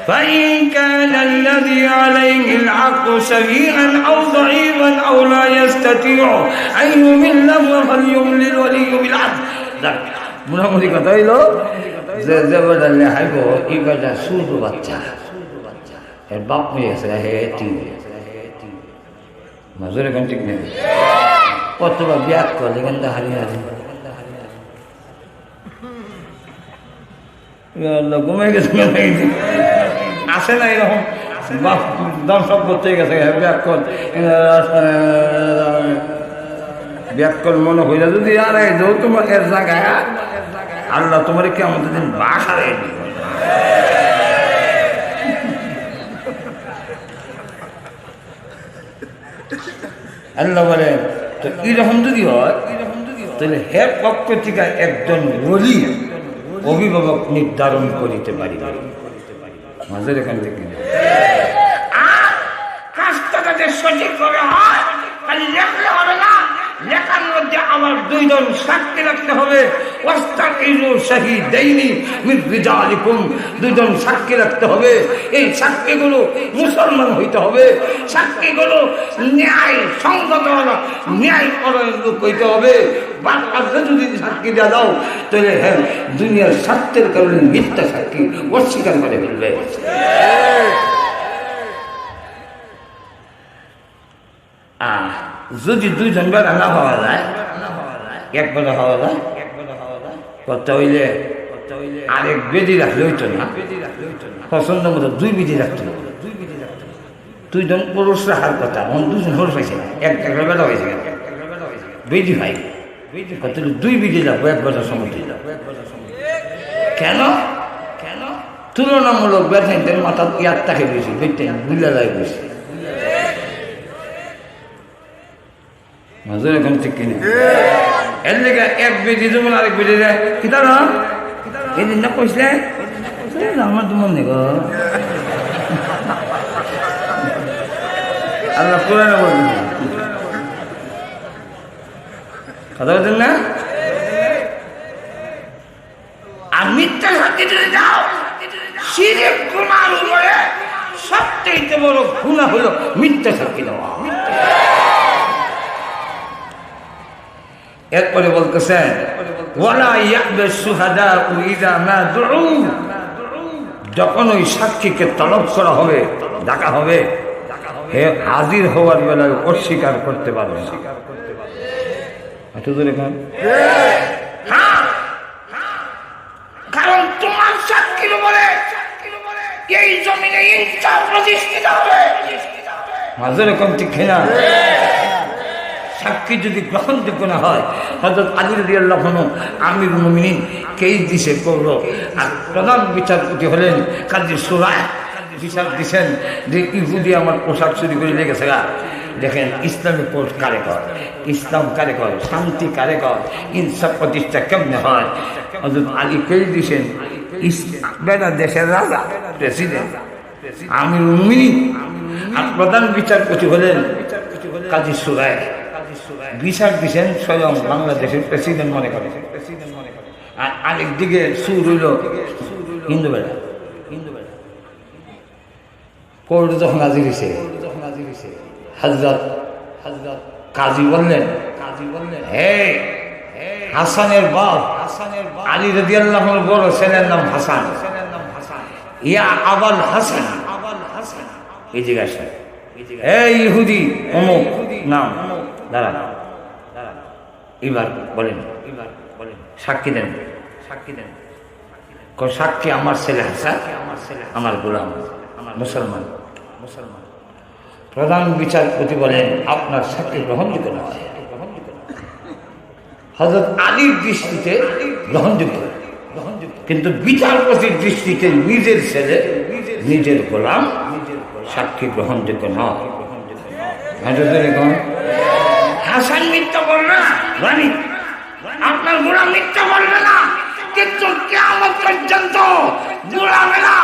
فإن كان الذي عليه الحق سفيها أو ضعيفا أو لا يستطيع أن يمل فليملل ولي بالعدل। মোটামুটি কথা হইল যে বেটা লেখাইব এই বেটা শুধু বাচ্চা, এর বাপ হয়ে গেছে হে তিন মাজুর এখন ঠিক নেই, কতবার বিয়াত করলে কিন্তু হারিয়ে ঘুমে গেছে আসে না এরকম দম সব করতে গেছে ব্যাকল মনে হইলে যদি আর তোমার এর জায়গায় আল্লাহ তোমার কি আমাদের দিন বাসারে আল্লাহ বলে তো এরকম যদি হয় তাহলে হের পক্ষ থেকে একজন ওলি অভিভাবক নির্ধারণ করিতে পারি মাঝের এখান থেকে কাজটা যাতে সঠিকভাবে হয়, খালি লেখলে হবে না, লেখার মধ্যে আমার 2 জন সাক্ষী রাখতে হবে। দুজন সাক্ষী রাখতে হবে, এই সাক্ষীগুলো মুসলমান হইতে হবে, সাক্ষীগুলো ন্যায় সংগত ন্যায় পরায়ণ লোক হইতে হবে। যদি সাক্ষী দেওয়া দাও তাহলে হ্যাঁ দুনিয়ার স্বার্থের কারণে মিথ্যা সাক্ষী অস্বীকার করে ফেলবে। যদি 2 জন বেড়া না হওয়া যায়, এক বেলা হওয়া যায়, কথা হইলে আরেক বেদি রাখলে হইতো না, পছন্দ মতো 2 বিধি রাখতে হবে। 2 জন পুরুষ রাখার কথা, 2 জন পুরুষ পাইছে না, এক বেলা হয়েছে বেদি ভাই 2 বিধি রাখবো, এক বেলা সময় কেন তুলনামূলক ব্যবসায়ীদের মাথা ইয়ার তাকে বেশি বুঝলে যায় বেশি মাজুর এখন ঠিক কিনা এর লেগে এক বেদি যেমন আরেক বেদি যায় কি তার এই দিন না কইসলে আমার তোমার নেই গো আল্লাহ কোরআনে বলবেন কথা বলছেন না। আর মিথ্যা সাক্ষী যদি যাও শিরক গুনার উপরে সবচেয়ে বড় গুনাহ হলো মিথ্যা সাক্ষী দেওয়া। এরপরে বলতেছেন ওয়ালা ইয়াহবাস শুহাদা ইযা মা দুউ, যখন ওই সাক্ষীকে তলব করা হবে, ডাকা হবে, হে হাজির হওয়ার বেলায় অস্বীকার করতে পারবে না। এত দূরে কারণ, কারণ তোমার সাক্ষীর বলে এই জমিনে ইনসাফ প্রতিষ্ঠিত হবে। মাঝে কম ঠিক না? সাক্ষী যদি গ্রহণযোগ্য না হয়, হযরত আলী রাদিয়াল্লাহু আনহু আমিরুল মুমিনিন কেস দিছে করলো, আর প্রধান বিচারপতি হলেন কাজী সুরায়, বিচার দিচ্ছেন যে ইহুদি আমার পোশাক চুরি করে লেগেছে। দেখেন ইসলামী কোর্ট কারে কর, ইসলাম কারে কর, শান্তি কারে কর, ইনসাফ প্রতিষ্ঠা কেমনে হয়। হযরত আলী কেস দিছেন, বেটা দেশের রাজা, প্রেসিডেন্ট আমিরুল মুমিনিন, আর প্রধান বিচারপতি হলেন কাজী সুরায়। বিচার দিচ্ছেন স্বয়ং বাংলাদেশের প্রেসিডেন্ট মনে করে। আর আরেক দিকে সুর হইল হিন্দু বেড়া। কোর্ট যখন হাজির হয়েছে, হযরত কাজী বললেন, হে হাসানের বাপ আলী রাদিয়াল্লাহু আনহু বড় ছেলের নাম হাসান, ইয়া আবাল হাসান, এই জিজ্ঞাসা, এই ইহুদি অমুক নাম, দাঁড়া এবার বলেন, সাক্ষী দেন, সাক্ষী আমার ছেলে হাসান, আমার গোলাম, মুসলমান। প্রধান বিচারপতি বলেন আপনার সাক্ষী গ্রহণযোগ্য নয়। হযরত আলীর দৃষ্টিতে গ্রহণযোগ্য, কিন্তু বিচারপতির দৃষ্টিতে নিজের ছেলে, নিজের গোলাম, সাক্ষী গ্রহণযোগ্য নয়। হাসান মিথ্যা বলবে না, জানি আপনার গোলাম মিথ্যা বলবে না, কিন্তু কিয়ামত পর্যন্ত গোলামেরা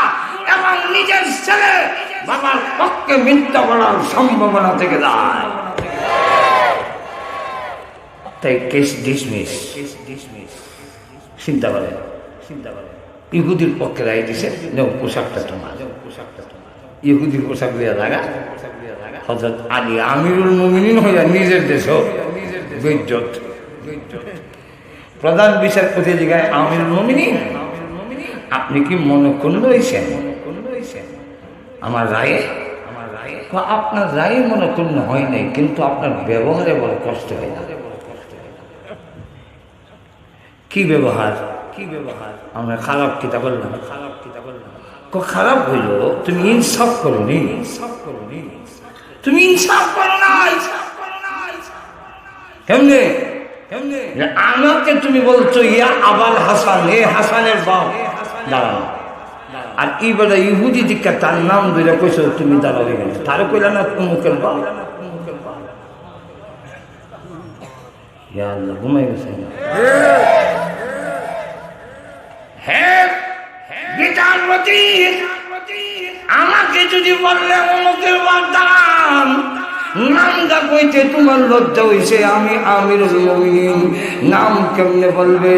এবং নিজের ছেলে বাবার পক্ষে মিথ্যা বলার সম্ভাবনা থেকে যায়। তাই কেস ডিসমিস। চিন্তা করেন, ইহুদির পক্ষে রায় দিছে, পোশাকটা তোমার, ইহুদির পোশাক দিয়ে লাগা। হযরত আলী আমিরুল মুমিনিন হইয়া নিজের দেশও বেইজ্জত। প্রধান বিচারপতি জিগায় আমিরুল মুমিনিন আপনি কি মনক্ষুণ্ণ হয়েছেন আমার রায়ে? আপনার রায়ে মনক্ষুণ্ণ হয় নাই, কিন্তু আপনার ব্যবহারে বড় কষ্ট হয় না। কি ব্যবহার? আমরা খারাপ কিতা বললাম, খারাপ হইল তুমি ইনসাফ করো নি, তুমি ইনসাফ করো না। কেমনে? আমাকে তুমি বলছো ইয়া আবাল হাসান, এ হাসানের বাপ, দাঁড়ানো। আর এই বেলা ইহুদি দিকা তার নাম ধরে কইছো তুমি দাঁড়াবে কেন? তারও কইলা না অমুকের বাপ। ইয়া আল্লাহ, ঘুমাই গেছে না? হ্যাঁ বিচারপতি, আমাকে যদি বললে অমুকের বাপ দাঁড়ান, নামটা কইতে তোমার লজ্জা হইছে, আমি আমিরুল মুমিনিন, নাম কেমনে বলবে?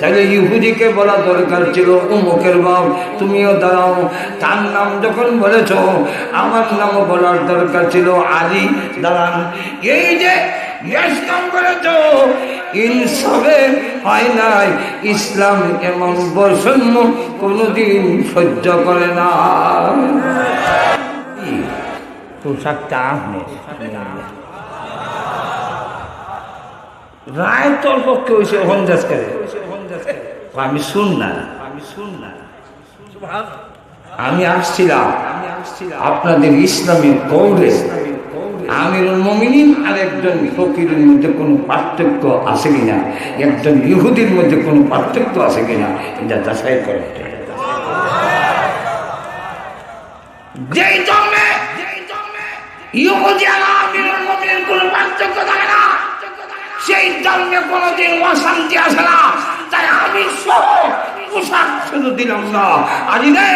তাহলে ইহুদিকে বলা দরকার ছিল অমুকের বাপ, তুমিও দাঁড়াও। তার নাম যখন বলেছ, আমার নামও বলার দরকার ছিল আলী, দাঁড়ান। এই যে ইসলাম করেছ, ইনসাফে হয় নাই। ইসলাম এমন বৈষম্য কোনোদিন সহ্য করে না। পোশাকটা রায় তোর পক্ষে হয়েছে হন্দাজ করে, আমি শুন না, আমি আসছিলাম আপনাদের ইসলামী কৌরে, আমিরুল মুমিনিন আর একজন ফকিরের মধ্যে কোনো পার্থক্য আছে কিনা, একজন ইহুদির মধ্যে কোনো পার্থক্য আছে কিনা, এটা যাচাই করে। যেই জন্মে ইহুদি আর আমিরুল মুমিনিন কোনো পার্থক্য থাকে না, সেই জন্মে কোনোদিন অশান্তি আসে না। তাই আমি সহ পোশাক শুধু দিলাম না, আজ রে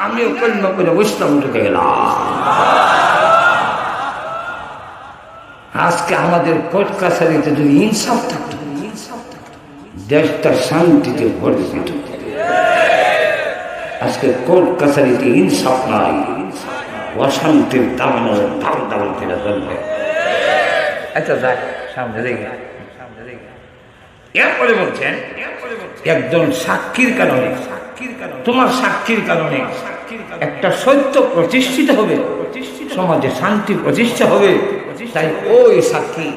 আমিও কল্যাণ করে ইসলাম ঢুকে গেলাম। আজকে আমাদের কোর্ট কাছারিতে যদি ইনসাফ থাকতো, দেশটা শান্তিতে ভরে যেত। আজকে কোর্ট কাছারিতে ইনসাফ নাই, অশান্তির দাবানো ধাল দাবাল করে চলবে। আচ্ছা যাক, সামনে দেখে এরপরে বলছেন একজন সাক্ষীর কারণে, তোমার সাক্ষীর কারণে একটা সত্য প্রতিষ্ঠিত হবে, সমাজে শান্তি প্রতিষ্ঠা হবে। তাই ওই সাক্ষী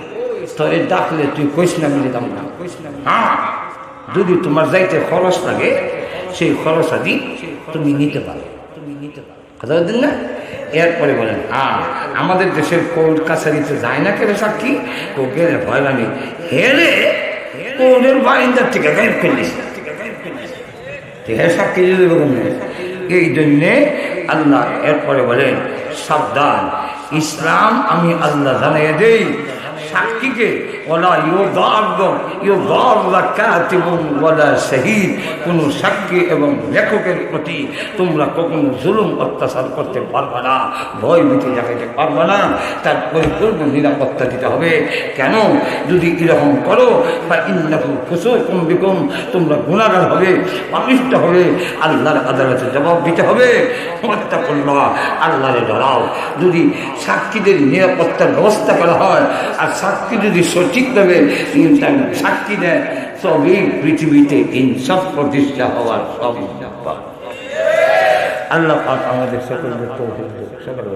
তোরে ডাকলে তুই কইস না আমি যেতাম না। হ্যাঁ, যদি তোমার যাইতে খরচ লাগে সেই খরচ আদি তুমি নিতে পারো, কথা বলতেন না। এরপরে বলেন হ্যাঁ, আমাদের দেশের কোর্ট কাছারিতে যায় না কেন সাক্ষী, তো গেলে ভয় লাগে, হেরে কোর্টের বারিন্দার থেকে গায়েব করে দিয়েছে। হ্যাঁ, সাক্ষী যদি এই জন্যে আল্লাহ এরপরে বলেন সাবধান, ইসলাম আমি আল্লাহ জানিয়ে দেই সাক্ষীকে, ওলা ওয়ালা শহীদ, কোন সাক্ষী এবং লেখকের প্রতি তোমরা কখনো জুলুম অত্যাচার করতে পারবে না, ভয় ভীতি দেখাতে পারবে না, তার পরিপূর্ণ নিরাপত্তা দিতে হবে। কেন? যদি এরকম করো বা ইন্নাকুম ফুসুকুম বিকুম, তোমরা গুনাহগার হবে, পাপিষ্ঠ হবে, আল্লাহর আদালতে জবাব দিতে হবে। ওয়াত্তাকুল্লাহ, আল্লাহরে ডরাও। যদি সাক্ষীদের নিরাপত্তার ব্যবস্থা করা হয় আর সাক্ষী যদি সঠিকভাবে সাক্ষী দেয়, তবেই পৃথিবীতে ইনসাফ প্রতিষ্ঠা হওয়ার সম্ভব। আল্লাহ পাক আমাদের সকলকে তৌফিক দেন। সকলে